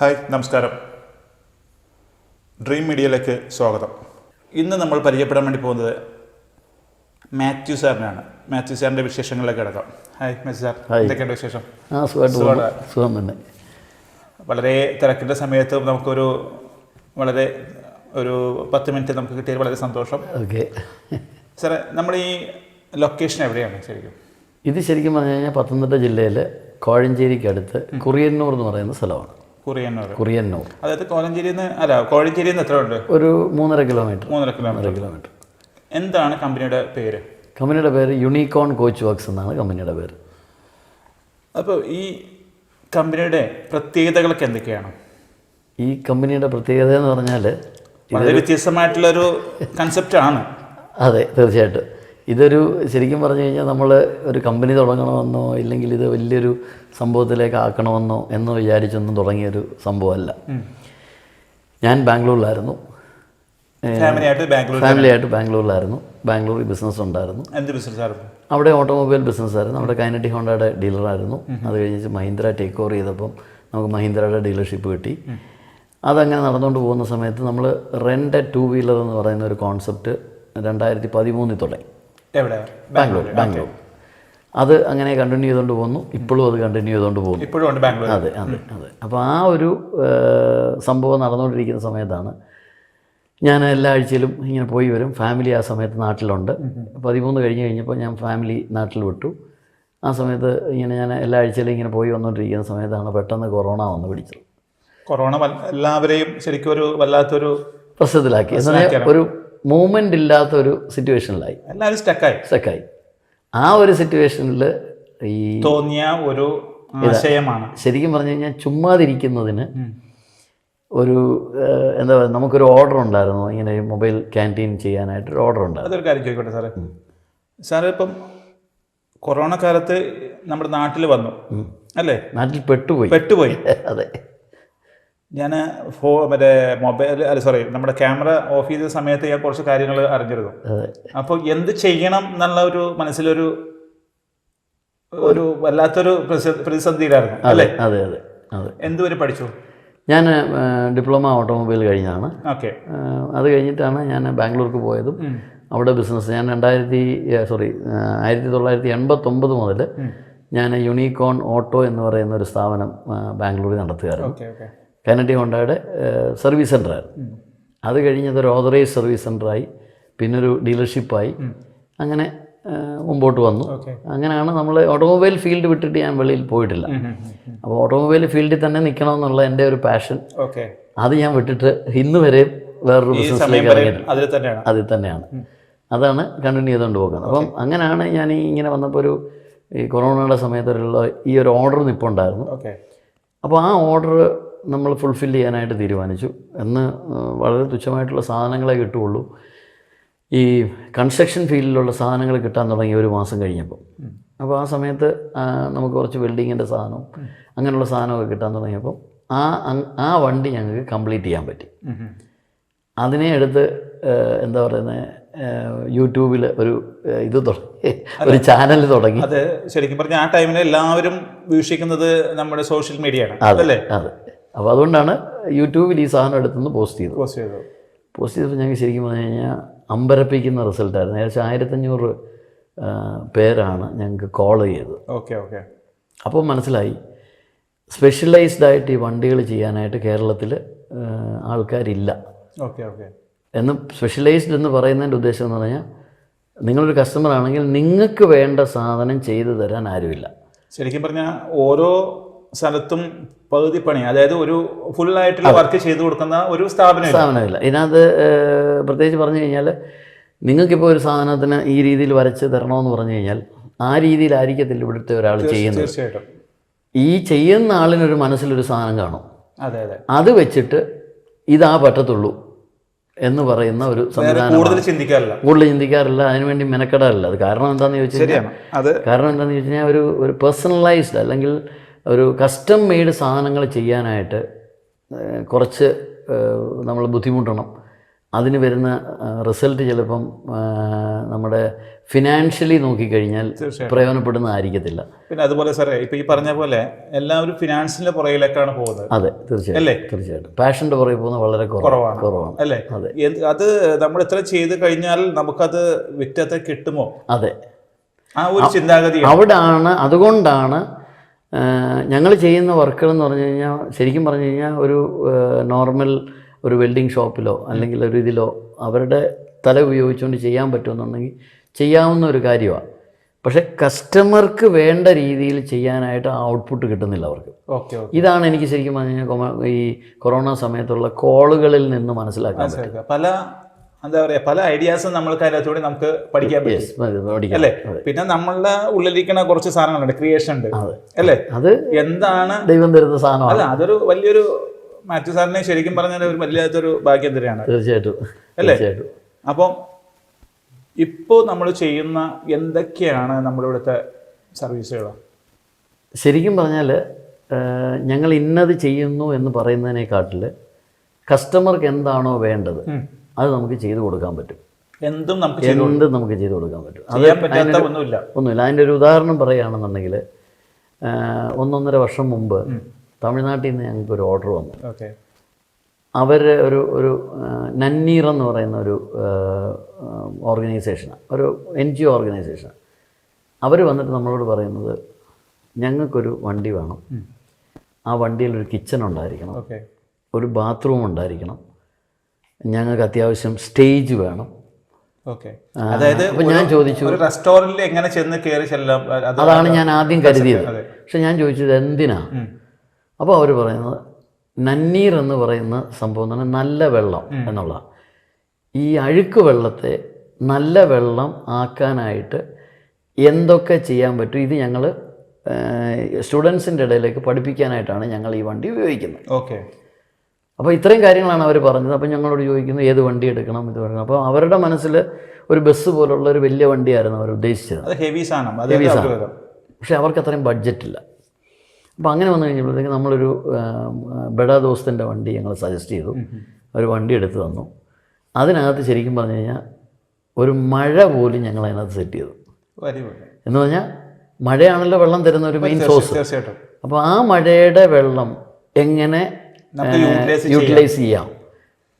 Hi, നമസ്കാരം. Dream മീഡിയയിലേക്ക് സ്വാഗതം. ഇന്ന് നമ്മൾ പരിചയപ്പെടാൻ വേണ്ടി പോകുന്നത് മാത്യു സാറിനാണ്. മാത്യു സാറിൻ്റെ വിശേഷങ്ങളിലേക്ക് കിടക്കാം. ഹായ് മാത്യു സാർ, എന്തൊക്കെയുണ്ട് വിശേഷം? സുഖം തന്നെ. വളരെ തിരക്കിൻ്റെ സമയത്ത് നമുക്കൊരു വളരെ ഒരു 10 മിനിറ്റ് നമുക്ക് കിട്ടിയത് വളരെ സന്തോഷം. ഓക്കെ സാറേ, നമ്മൾ ഈ ലൊക്കേഷൻ എവിടെയാണ് ശരിക്കും? ഇത് ശരിക്കും പറഞ്ഞു കഴിഞ്ഞാൽ പത്തനംതിട്ട ജില്ലയിൽ കോഴഞ്ചേരിക്കടുത്ത് കുറിയന്നൂർ എന്ന് പറയുന്ന സ്ഥലമാണ്. കുറിയന്നൂർ അതായത് കോഴഞ്ചേരിയിൽ നിന്ന് എത്ര ഉണ്ട്? ഒരു 3.5 കിലോമീറ്റർ. 3.5 കിലോമീറ്റർ. എന്താണ് കമ്പനിയുടെ പേര്? കമ്പനിയുടെ പേര് യൂണിക്കോൺ കോച്ച് വർക്ക്സ് എന്നാണ് കമ്പനിയുടെ പേര്. അപ്പോൾ ഈ കമ്പനിയുടെ പ്രത്യേകതകളൊക്കെ എന്തൊക്കെയാണ്? ഈ കമ്പനിയുടെ പ്രത്യേകത എന്ന് പറഞ്ഞാൽ വളരെ വ്യത്യസ്തമായിട്ടുള്ളൊരു കൺസെപ്റ്റാണ്. അതെ, തീർച്ചയായിട്ടും. ഇതൊരു ശരിക്കും പറഞ്ഞു കഴിഞ്ഞാൽ നമ്മൾ ഒരു കമ്പനി തുടങ്ങണമെന്നോ ഇല്ലെങ്കിൽ ഇത് വലിയൊരു സംഭവത്തിലേക്ക് ആക്കണമെന്നോ എന്ന് വിചാരിച്ചൊന്നും തുടങ്ങിയൊരു സംഭവമല്ല. ഞാൻ ബാംഗ്ലൂരിലായിരുന്നു, ഫാമിലിയായിട്ട് ബാംഗ്ലൂരിലായിരുന്നു. ബാംഗ്ലൂരിൽ ബിസിനസ് ഉണ്ടായിരുന്നു. എന്ത് ബിസിനസ്സായിരുന്നു? അവിടെ ഓട്ടോമൊബൈൽ ബിസിനസ്സായിരുന്നു. അവിടെ കൈനറ്റിക് ഹോണ്ടയുടെ ഡീലറായിരുന്നു. അത് കഴിഞ്ഞ് മഹീന്ദ്ര ടേക്ക് ഓവർ ചെയ്തപ്പം നമുക്ക് മഹീന്ദ്രയുടെ ഡീലർഷിപ്പ് കിട്ടി. അതങ്ങനെ നടന്നുകൊണ്ട് പോകുന്ന സമയത്ത് നമ്മൾ റെൻ്റ് 2 വീലർ എന്ന് പറയുന്ന ഒരു കോൺസെപ്റ്റ് 2013 തുടങ്ങി. എവിടെ? ബാംഗ്ലൂർ. അത് അങ്ങനെ കണ്ടിന്യൂ ചെയ്തുകൊണ്ട് പോകുന്നു. ഇപ്പോഴും അത് കണ്ടിന്യൂ ചെയ്തുകൊണ്ട് പോകുന്നു. ഇപ്പോഴും ഉണ്ട് ബാംഗ്ലൂർ. അതെ. അപ്പോൾ ആ ഒരു സംഭവം നടന്നുകൊണ്ടിരിക്കുന്ന സമയത്താണ് ഞാൻ എല്ലാ ആഴ്ചയിലും ഇങ്ങനെ പോയി വരും. ഫാമിലി ആ സമയത്ത് നാട്ടിലുണ്ട്. 13 കഴിഞ്ഞപ്പോൾ ഞാൻ ഫാമിലി നാട്ടിൽ വിട്ടു. ആ സമയത്ത് ഇങ്ങനെ ഞാൻ എല്ലാ ആഴ്ചയിലും ഇങ്ങനെ പോയി വന്നുകൊണ്ടിരിക്കുന്ന സമയത്താണ് പെട്ടെന്ന് കൊറോണ വന്ന് പിടിച്ചത്. കൊറോണ എല്ലാവരെയും ശരിക്കും ഒരു വല്ലാത്തൊരു പ്രശ്നത്തിലാക്കി. എന്നാൽ ഒരു മൂവ്മെൻ്റ് ഇല്ലാത്തൊരു സിറ്റുവേഷനിലായി. എല്ലാവരും സ്റ്റക്കായി. ആ ഒരു സിറ്റുവേഷനിൽ ഈ തോന്നിയ ഒരു ആശയമാണ് ശരിക്കും പറഞ്ഞു കഴിഞ്ഞാൽ ചുമ്മാതിരിക്കുന്നതിന് ഒരു എന്താ പറയുക, നമുക്കൊരു ഓർഡർ ഉണ്ടായിരുന്നു. ഇങ്ങനെ മൊബൈൽ ക്യാൻറ്റീൻ ചെയ്യാനായിട്ടൊരു ഓർഡർ ഉണ്ടായിരുന്നു. അതൊരു കാര്യം ചോദിക്കട്ടെ സാറേ. സാറ് ഇപ്പം കൊറോണ കാലത്ത് നമ്മുടെ നാട്ടിൽ വന്നു അല്ലേ? നാട്ടിൽ പെട്ടുപോയി. അതെ. ഞാൻ നമ്മുടെ ക്യാമറ ഓഫ് ചെയ്ത സമയത്ത് ഞാൻ കുറച്ച് കാര്യങ്ങൾ അറിഞ്ഞിരുന്നു. അപ്പോൾ എന്ത് ചെയ്യണം എന്നുള്ള ഒരു മനസ്സിലൊരു വല്ലാത്തൊരു പ്രതിസന്ധിയിലായിരുന്നു അല്ലേ? അതെ. എന്തുവരെ പഠിച്ചു? ഞാൻ ഡിപ്ലോമ ഓട്ടോമൊബൈൽ കഴിഞ്ഞതാണ്. ഓക്കെ. അത് കഴിഞ്ഞിട്ടാണ് ഞാൻ ബാംഗ്ലൂർക്ക് പോയതും. അവിടെ ബിസിനസ് ഞാൻ 1989 മുതൽ ഞാൻ യൂണിക്കോൺ ഓട്ടോ എന്ന് പറയുന്ന ഒരു സ്ഥാപനം ബാംഗ്ലൂരിൽ നടത്തുകയായിരുന്നു. കൈനറ്റിക് ഹോണ്ടയുടെ സർവീസ് സെൻ്ററായിരുന്നു. അത് കഴിഞ്ഞതൊരു ഓതറൈസ് സർവീസ് സെൻ്ററായി, പിന്നൊരു ഡീലർഷിപ്പായി. അങ്ങനെ മുമ്പോട്ട് വന്നു. അങ്ങനെയാണ് നമ്മൾ ഓട്ടോമൊബൈൽ ഫീൽഡ് വിട്ടിട്ട് ഞാൻ വെളിയിൽ പോയിട്ടില്ല. അപ്പോൾ ഓട്ടോമൊബൈൽ ഫീൽഡിൽ തന്നെ നിൽക്കണമെന്നുള്ള എൻ്റെ ഒരു പാഷൻ, അത് ഞാൻ വിട്ടിട്ട് ഇന്ന് വരെ വേറൊരു ബിസിനസ്സിലേക്ക് ഇറങ്ങിയിട്ടില്ല. അതിൽ തന്നെയാണ്. അതാണ് കണ്ടിന്യൂ ചെയ്തുകൊണ്ട് പോകുന്നത്. അപ്പം അങ്ങനെയാണ് ഞാൻ ഇങ്ങനെ വന്നപ്പോൾ ഈ കൊറോണയുടെ സമയത്തുള്ള ഈ ഒരു ഓർഡർ നിൽപ്പുണ്ടായിരുന്നു. അപ്പോൾ ആ ഓർഡർ നമ്മൾ ഫുൾഫിൽ ചെയ്യാനായിട്ട് തീരുമാനിച്ചു. എന്ന് വളരെ തുച്ഛമായിട്ടുള്ള സാധനങ്ങളെ കിട്ടുകയുള്ളൂ. ഈ കൺസ്ട്രക്ഷൻ ഫീൽഡിലുള്ള സാധനങ്ങൾ കിട്ടാൻ തുടങ്ങി 1 മാസം കഴിഞ്ഞപ്പോൾ. അപ്പോൾ ആ സമയത്ത് നമുക്ക് കുറച്ച് വെൽഡിങ്ങിൻ്റെ സാധനവും അങ്ങനെയുള്ള സാധനമൊക്കെ കിട്ടാൻ തുടങ്ങിയപ്പോൾ ആ വണ്ടി ഞങ്ങൾക്ക് കംപ്ലീറ്റ് ചെയ്യാൻ പറ്റി. അതിനെ എടുത്ത് എന്താ പറയുന്നത്, യൂട്യൂബിൽ ഒരു ഒരു ചാനൽ തുടങ്ങി. അത് ശരിക്കും പറഞ്ഞാൽ ആ ടൈമിൽ എല്ലാവരും വീക്ഷിക്കുന്നത് നമ്മുടെ സോഷ്യൽ മീഡിയയാണ്. അതെ. അപ്പോൾ അതുകൊണ്ടാണ് യൂട്യൂബിൽ ഈ സാധനം എടുത്തുനിന്ന് പോസ്റ്റ് ചെയ്തപ്പോൾ ഞങ്ങൾക്ക് ശരിക്കും പറഞ്ഞു കഴിഞ്ഞാൽ അമ്പരപ്പിക്കുന്ന റിസൾട്ടായിരുന്നു. ഏകദേശം 1500 പേരാണ് ഞങ്ങൾക്ക് കോൾ ചെയ്തത്. അപ്പോൾ മനസ്സിലായി സ്പെഷ്യലൈസ്ഡ് ഈ വണ്ടികൾ ചെയ്യാനായിട്ട് കേരളത്തിൽ ആൾക്കാരില്ല എന്ന്. സ്പെഷ്യലൈസ്ഡ് എന്ന് പറയുന്നതിൻ്റെ ഉദ്ദേശം എന്ന് പറഞ്ഞാൽ നിങ്ങളൊരു കസ്റ്റമർ ആണെങ്കിൽ നിങ്ങൾക്ക് വേണ്ട സാധനം ചെയ്തു തരാൻ ആരുമില്ല. ശരിക്കും പറഞ്ഞാൽ ഓരോ സ്ഥലത്തും പകുതി പണി, അതായത് ഒരു ഫുള്ളായിട്ടുള്ള വർക്ക് ചെയ്തു കൊടുക്കുന്ന ഒരു സ്ഥാപനമില്ല. ഇതിനകത്ത് പ്രത്യേകിച്ച് പറഞ്ഞു കഴിഞ്ഞാൽ നിങ്ങൾക്കിപ്പോൾ ഒരു സാധനത്തിന് ഈ രീതിയിൽ വരച്ച് തരണമെന്ന് പറഞ്ഞു കഴിഞ്ഞാൽ ആ രീതിയിലായിരിക്കത്തില്ല ഇവിടുത്തെ ഒരാൾ ചെയ്യുന്നത്. തീർച്ചയായിട്ടും ഈ ചെയ്യുന്ന ആളിനൊരു മനസ്സിലൊരു സാധനം കാണും. അത് വെച്ചിട്ട് ഇതാ പറ്റത്തുള്ളൂ എന്ന് പറയുന്ന ഒരു സംവിധാനം കൂടുതൽ ചിന്തിക്കാറില്ല. അതിനുവേണ്ടി മെനക്കെടാറില്ല. അത് കാരണം എന്താണെന്ന് ചോദിച്ചു കഴിഞ്ഞാൽ ഒരു പേഴ്സണലൈസ്ഡ് അല്ലെങ്കിൽ ഒരു കസ്റ്റം മെയ്ഡ് സാധനങ്ങൾ ചെയ്യാനായിട്ട് കുറച്ച് നമ്മൾ ബുദ്ധിമുട്ടണം. അതിന് വരുന്ന റിസൾട്ട് ചിലപ്പം നമ്മുടെ ഫിനാൻഷ്യലി നോക്കിക്കഴിഞ്ഞാൽ പ്രയോജനപ്പെടുന്നതായിരിക്കത്തില്ല. പിന്നെ അതുപോലെ സാറേ ഇപ്പോൾ ഈ പറഞ്ഞ പോലെ എല്ലാവരും ഫിനാൻസിൻ്റെ പുറകിലേക്കാണ് പോകുന്നത്. അതെ, തീർച്ചയായിട്ടും പാഷൻ്റെ പുറകെ പോകുന്നത് വളരെ കുറവാണ് അല്ലേ? അതെ. അത് നമ്മൾ ഇത്ര ചെയ്ത് കഴിഞ്ഞാൽ നമുക്കത് വിറ്റത്തെ കിട്ടുമോ? അതെ, ആ ഒരു ചിന്താഗതി അതുകൊണ്ടാണ് ഞങ്ങൾ ചെയ്യുന്ന വർക്കുകൾ എന്ന് പറഞ്ഞു കഴിഞ്ഞാൽ, ശരിക്കും പറഞ്ഞു കഴിഞ്ഞാൽ ഒരു നോർമൽ ഒരു വെൽഡിങ് ഷോപ്പിലോ അല്ലെങ്കിൽ ഒരു ഇതിലോ അവരുടെ തല ഉപയോഗിച്ചുകൊണ്ട് ചെയ്യാൻ പറ്റുമെന്നുണ്ടെങ്കിൽ ചെയ്യാവുന്ന ഒരു കാര്യമാണ്. പക്ഷേ കസ്റ്റമർക്ക് വേണ്ട രീതിയിൽ ചെയ്യാനായിട്ട് ഔട്ട്പുട്ട് കിട്ടുന്നില്ല അവർക്ക്. ഇതാണ് എനിക്ക് ശരിക്കും പറഞ്ഞു കഴിഞ്ഞാൽ ഈ കൊറോണ സമയത്തുള്ള കോളുകളിൽ നിന്ന് മനസ്സിലാക്കാൻ പറ്റും. എന്താ പറയുക, പല ഐഡിയാസും നമ്മൾക്ക് അതിനകത്തൂടെ നമുക്ക് പഠിക്കാൻ പറ്റും അല്ലേ? പിന്നെ നമ്മളുടെ ഉള്ളിലിരിക്കുന്ന കുറച്ച് സാധനങ്ങളുണ്ട്, ക്രിയേഷൻ ഉണ്ട് അല്ലേ? അത് എന്താണ് ദൈവം തരുന്ന സാധനം അല്ല, അതൊരു വലിയൊരു മാത്യു സാറിനെ ശരിക്കും പറഞ്ഞാൽ ഒരു വലിയൊരു ഭാഗ്യം തന്നെയാണ്. തീർച്ചയായിട്ടും അല്ലേ? അപ്പം ഇപ്പോൾ നമ്മൾ ചെയ്യുന്ന എന്തൊക്കെയാണ് നമ്മുടെ ഇവിടുത്തെ സർവീസുകൾ? ശരിക്കും പറഞ്ഞാൽ ഞങ്ങൾ ഇന്നത് ചെയ്യുന്നു എന്ന് പറയുന്നതിനെക്കാട്ടിൽ കസ്റ്റമർക്ക് എന്താണോ വേണ്ടത് അത് നമുക്ക് ചെയ്തു കൊടുക്കാൻ പറ്റും. എന്തും നമുക്ക് ചെയ്തു കൊടുക്കാൻ പറ്റും. ഒന്നുമില്ല. അതിൻ്റെ ഒരു ഉദാഹരണം പറയുകയാണെന്നുണ്ടെങ്കിൽ 1.5 വർഷം മുമ്പ് തമിഴ്നാട്ടിൽ നിന്ന് ഞങ്ങൾക്കൊരു ഓർഡർ വന്നു. അവർ ഒരു നന്നീർ എന്ന് പറയുന്ന ഒരു ഓർഗനൈസേഷനാണ്, ഒരു NGO ഓർഗനൈസേഷനാണ്. അവർ വന്നിട്ട് നമ്മളോട് പറയുന്നത്, ഞങ്ങൾക്കൊരു വണ്ടി വേണം, ആ വണ്ടിയിൽ ഒരു കിച്ചൺ ഉണ്ടായിരിക്കണം, ഒരു ബാത്റൂം ഉണ്ടായിരിക്കണം, ഞങ്ങൾക്ക് അത്യാവശ്യം സ്റ്റേജ് വേണം. അതായത് ഞാൻ ചോദിച്ചു, റെസ്റ്റോറൻറ്റിൽ എങ്ങനെ ചെന്ന് കയറി ചെല്ലാം, അതാണ് ഞാൻ ആദ്യം കരുതിയത്. പക്ഷെ ഞാൻ ചോദിച്ചത് എന്തിനാ? അപ്പോൾ അവർ പറയുന്നത് നന്നീർ എന്ന് പറയുന്ന സംഭവം എന്ന് പറഞ്ഞാൽ നല്ല വെള്ളം എന്നുള്ള, ഈ അഴുക്ക് വെള്ളത്തെ നല്ല വെള്ളം ആക്കാനായിട്ട് എന്തൊക്കെ ചെയ്യാൻ പറ്റും, ഇത് ഞങ്ങൾ സ്റ്റുഡൻസിൻ്റെ ഇടയിലേക്ക് പഠിപ്പിക്കാനായിട്ടാണ് ഞങ്ങൾ ഈ വണ്ടി ഉപയോഗിക്കുന്നത്. അപ്പോൾ ഇത്രയും കാര്യങ്ങളാണ് അവർ പറഞ്ഞത്. അപ്പോൾ ഞങ്ങളോട് ചോദിക്കുന്നു ഏത് വണ്ടി എടുക്കണം, ഇത് എടുക്കണം. അപ്പോൾ അവരുടെ മനസ്സിൽ ഒരു ബസ് പോലുള്ള ഒരു വലിയ വണ്ടിയായിരുന്നു അവർ ഉദ്ദേശിച്ചത്. ഹെവി സാധനം. പക്ഷേ അവർക്ക് അത്രയും ബഡ്ജറ്റില്ല. അപ്പോൾ അങ്ങനെ വന്നു കഴിഞ്ഞപ്പോഴത്തേക്ക് നമ്മളൊരു ബഡാ ദോസ്തിൻ്റെ വണ്ടി ഞങ്ങൾ സജസ്റ്റ് ചെയ്തു. ഒരു വണ്ടി എടുത്ത് തന്നു. അതിനകത്ത് ശരിക്കും പറഞ്ഞു കഴിഞ്ഞാൽ ഒരു മഴ പോലും ഞങ്ങൾ അതിനകത്ത് സെറ്റ് ചെയ്തു. എന്ന് പറഞ്ഞാൽ മഴയാണല്ലോ വെള്ളം തരുന്ന ഒരു മെയിൻ സോഴ്സ്. അപ്പോൾ ആ മഴയുടെ വെള്ളം എങ്ങനെ യൂട്ടിലൈസ് ചെയ്യാം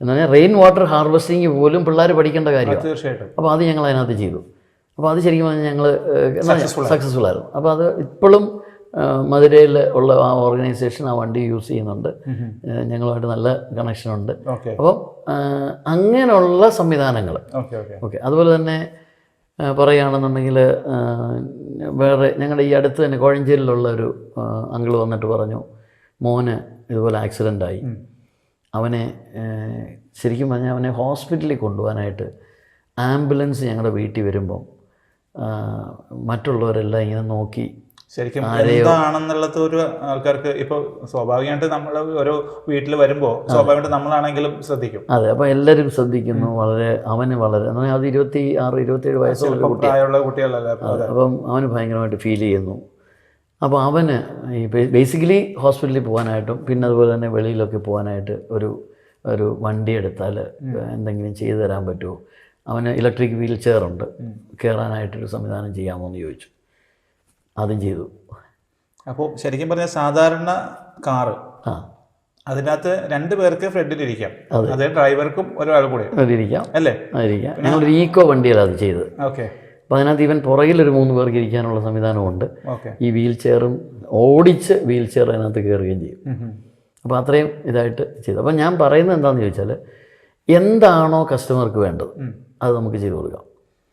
എന്ന് പറഞ്ഞാൽ റെയിൻ വാട്ടർ ഹാർവെസ്റ്റിംഗ് പോലും പിള്ളേർ പഠിക്കേണ്ട കാര്യമാണ്. അപ്പോൾ അത് ഞങ്ങൾ അതിനകത്ത് ചെയ്തു. അപ്പോൾ അത് ശരിക്കും പറഞ്ഞാൽ ഞങ്ങൾ സക്സസ്ഫുൾ ആയിരുന്നു. അപ്പോൾ അത് ഇപ്പോഴും മധുരയിൽ ഉള്ള ആ ഓർഗനൈസേഷൻ ആ വണ്ടി യൂസ് ചെയ്യുന്നുണ്ട്. ഞങ്ങളുമായിട്ട് നല്ല കണക്ഷനുണ്ട്. അപ്പം അങ്ങനെയുള്ള സംവിധാനങ്ങൾ. ഓക്കെ. അതുപോലെ തന്നെ പറയുകയാണെന്നുണ്ടെങ്കിൽ വേറെ ഞങ്ങളുടെ ഈ അടുത്ത് തന്നെ കോഴഞ്ചേരിയിലുള്ള ഒരു അങ്കിൾ വന്നിട്ട് പറഞ്ഞു, മോന് ഇതുപോലെ ആക്സിഡൻ്റായി, അവനെ ശരിക്കും പറഞ്ഞാൽ അവനെ ഹോസ്പിറ്റലിൽ കൊണ്ടുപോകാനായിട്ട് ആംബുലൻസ് ഞങ്ങളുടെ വീട്ടിൽ വരുമ്പം മറ്റുള്ളവരെല്ലാം ഇങ്ങനെ നോക്കി ശരിക്കും എന്താണെന്നുള്ളത് ഒരു ആൾക്കാർക്ക് ഇപ്പോൾ സ്വാഭാവികമായിട്ട് നമ്മൾ ഓരോ വീട്ടിൽ വരുമ്പോൾ സ്വാഭാവികമായിട്ട് നമ്മളാണെങ്കിലും ശ്രദ്ധിക്കും. അതെ. അപ്പോൾ എല്ലാവരും ശ്രദ്ധിക്കുന്നു. അവന് വളരെ അത് 26-27 വയസ്സുള്ള കുട്ടികളല്ലേ. അപ്പം അവന് ഭയങ്കരമായിട്ട് ഫീൽ ചെയ്യുന്നു. അപ്പോൾ അവന് ഈ ബേസിക്കലി ഹോസ്പിറ്റലിൽ പോകാനായിട്ടും പിന്നെ അതുപോലെ തന്നെ വെളിയിലൊക്കെ പോകാനായിട്ട് ഒരു വണ്ടി എടുത്താൽ എന്തെങ്കിലും ചെയ്തു തരാൻ പറ്റുമോ, അവന് ഇലക്ട്രിക് വീൽ ചെയറുണ്ട്, കയറാനായിട്ടൊരു സംവിധാനം ചെയ്യാമോ എന്ന് ചോദിച്ചു. അതും ചെയ്തു. അപ്പോൾ ശരിക്കും പറഞ്ഞാൽ സാധാരണ കാറ് അതിനകത്ത് 2 പേർക്ക് ഫ്രണ്ടിലിരിക്കാം, അതേ ഡ്രൈവർക്കും ഒരാൾ കൂടെ ഇരിക്കാം അല്ലേ? ഇരിക്കാം. ഞങ്ങളൊരു ഈക്കോ വണ്ടിയാണ് അത് ചെയ്തത്. അപ്പോൾ അതിനകത്ത് ഈവൻ പുറകിലൊരു 3 പേർക്ക് ഇരിക്കാനുള്ള സംവിധാനമുണ്ട്. ഈ വീൽ ചെയറും ഓടിച്ച് വീൽ ചെയർ അതിനകത്ത് കയറുകയും ചെയ്യും. അപ്പോൾ അത്രയും ഇതായിട്ട് ചെയ്തു. അപ്പോൾ ഞാൻ പറയുന്നത് എന്താണെന്ന് ചോദിച്ചാൽ, എന്താണോ കസ്റ്റമർക്ക് വേണ്ടത് അത് നമുക്ക് ചെയ്തു കൊടുക്കാം.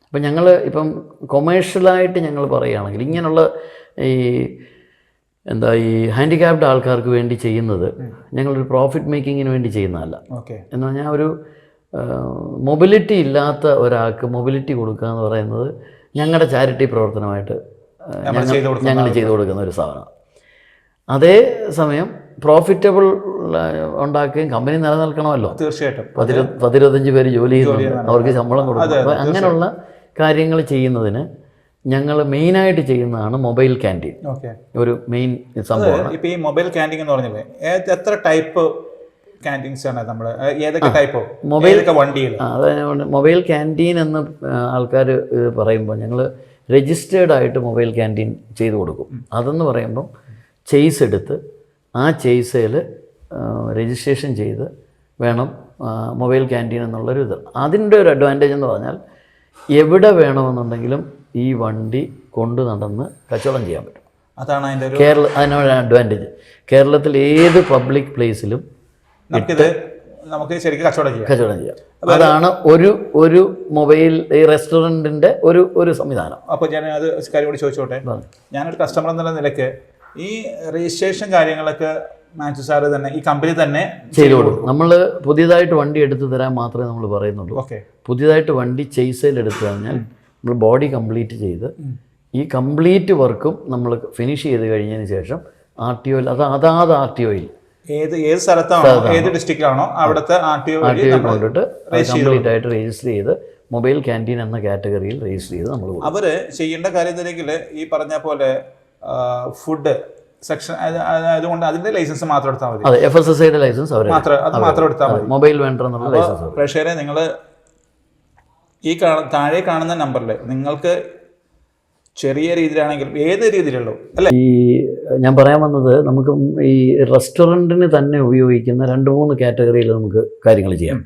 അപ്പം ഞങ്ങൾ ഇപ്പം കൊമേഴ്ഷ്യലായിട്ട് ഞങ്ങൾ പറയുകയാണെങ്കിൽ ഇങ്ങനെയുള്ള ഈ ഹാൻഡിക്യാപ്ഡ് ആൾക്കാർക്ക് വേണ്ടി ചെയ്യുന്നത് ഞങ്ങളൊരു പ്രോഫിറ്റ് മേക്കിങ്ങിന് വേണ്ടി ചെയ്യുന്നതല്ല. എന്ന് പറഞ്ഞാൽ ഒരു മൊബിലിറ്റി ഇല്ലാത്ത ഒരാൾക്ക് മൊബിലിറ്റി കൊടുക്കുക എന്ന് പറയുന്നത് ഞങ്ങളുടെ ചാരിറ്റി പ്രവർത്തനമായിട്ട് ഞങ്ങൾ ചെയ്തു കൊടുക്കുന്ന ഒരു സാധനമാണ്. അതേ സമയം പ്രോഫിറ്റബിൾ ഉണ്ടാക്കുകയും കമ്പനി നിലനിൽക്കണമല്ലോ. തീർച്ചയായിട്ടും 10-25 പേര് ജോലി ചെയ്യുന്നുണ്ട്, അവർക്ക് ശമ്പളം കൊടുക്കും. അപ്പോൾ അങ്ങനെയുള്ള കാര്യങ്ങൾ ചെയ്യുന്നതിന് ഞങ്ങൾ മെയിനായിട്ട് ചെയ്യുന്നതാണ് മൊബൈൽ ക്യാൻറ്റീൻ. ഒരു മെയിൻ സംഭവമാണ്. ഇപ്പോൾ ഈ മൊബൈൽ ക്യാൻറ്റീൻ എന്ന് പറഞ്ഞില്ലേ, എത്ര ടൈപ്പ് ക്യാൻറ്റീൻസ് ആണ് നമ്മൾ ഏതൊക്കെ ടൈപ്പോ ഏതൊക്കെ വണ്ടികൾ? അതായത് മൊബൈൽ ക്യാൻറ്റീൻ എന്ന് ആൾക്കാർ പറയുമ്പോൾ ഞങ്ങൾ രജിസ്റ്റേർഡ് ആയിട്ട് മൊബൈൽ ക്യാൻറ്റീൻ ചെയ്തു കൊടുക്കും. അതെന്ന് പറയുമ്പം ചെയ്സ് എടുത്ത് ആ ചെയ്സയിൽ രജിസ്ട്രേഷൻ ചെയ്ത് വേണം മൊബൈൽ ക്യാൻറ്റീൻ എന്നുള്ളൊരു ഇത്. അതിൻ്റെ ഒരു അഡ്വാൻറ്റേജ് എന്ന് പറഞ്ഞാൽ എവിടെ വേണമെന്നുണ്ടെങ്കിലും ഈ വണ്ടി കൊണ്ടു നടന്ന് കച്ചവടം ചെയ്യാൻ പറ്റും. അതാണ് അതിൻ്റെ അതിനൊരു അഡ്വാൻറ്റേജ്. കേരളത്തിൽ ഏത് പബ്ലിക് പ്ലേസിലും നമുക്ക് ശരിക്കും കച്ചവടം ചെയ്യാം. അതാണ് ഒരു മൊബൈൽ ഈ റെസ്റ്റോറൻറ്റിൻ്റെ ഒരു സംവിധാനം. അപ്പോൾ ഞാൻ അത് കാര്യം കൂടി ചോദിച്ചോട്ടെ. ഞാനൊരു കസ്റ്റമർ എന്നുള്ള നിലയ്ക്ക് ഈ രജിസ്ട്രേഷൻ കാര്യങ്ങളൊക്കെ മാത്യു സാറ് തന്നെ ഈ കമ്പനി തന്നെ ചെയ്തു കൊടുക്കും. നമ്മൾ പുതിയതായിട്ട് വണ്ടി എടുത്തു തരാൻ മാത്രമേ നമ്മൾ പറയുന്നുള്ളൂ. പുതിയതായിട്ട് വണ്ടി ചെയ്സയിൽ എടുത്തു കഴിഞ്ഞാൽ നമ്മൾ ബോഡി കംപ്ലീറ്റ് ചെയ്ത് ഈ കംപ്ലീറ്റ് വർക്കും നമ്മൾ ഫിനിഷ് ചെയ്ത് കഴിഞ്ഞതിന് ശേഷം RTOയിൽ അതാത് RTOയിൽ ഏത് സ്ഥലത്താണോ ഏത് ഡിസ്ട്രിക്റ്റിലാണോ അവിടുത്തെ RTO കൊണ്ടിട്ട് കംപ്ലീറ്റ് ആയിട്ട് രജിസ്റ്റർ ചെയ്ത് മൊബൈൽ ക്യാൻറ്റീൻ എന്ന കാറ്റഗറിയിൽ രജിസ്റ്റർ ചെയ്ത് നമ്മൾ അവർ ചെയ്യേണ്ട കാര്യം എന്തെങ്കിൽ ഈ പറഞ്ഞ പോലെ ഫുഡ് സെക്ഷൻ അതുകൊണ്ട് അതിന്റെ ലൈസൻസ് മാത്രം എടുത്താൽ മതി. അതെ, FSSAIയുടെ ലൈസൻസ് അവർ മാത്രം എടുത്താൽ മതി. മൊബൈൽ വെണ്ടർ എന്നുള്ള ലൈസൻസ്. പ്രേക്ഷകരെ, നിങ്ങൾ ഈ താഴെ കാണുന്ന നമ്പറിൽ നിങ്ങൾക്ക് ചെറിയ രീതിയിലാണെങ്കിലും ഏത് രീതിയിലുള്ളൂ അല്ലേ. ഈ ഞാൻ പറയാൻ വന്നത് നമുക്ക് ഈ റെസ്റ്റോറൻറ്റിന് തന്നെ ഉപയോഗിക്കുന്ന 2-3 കാറ്റഗറിയിൽ നമുക്ക് കാര്യങ്ങൾ ചെയ്യാം.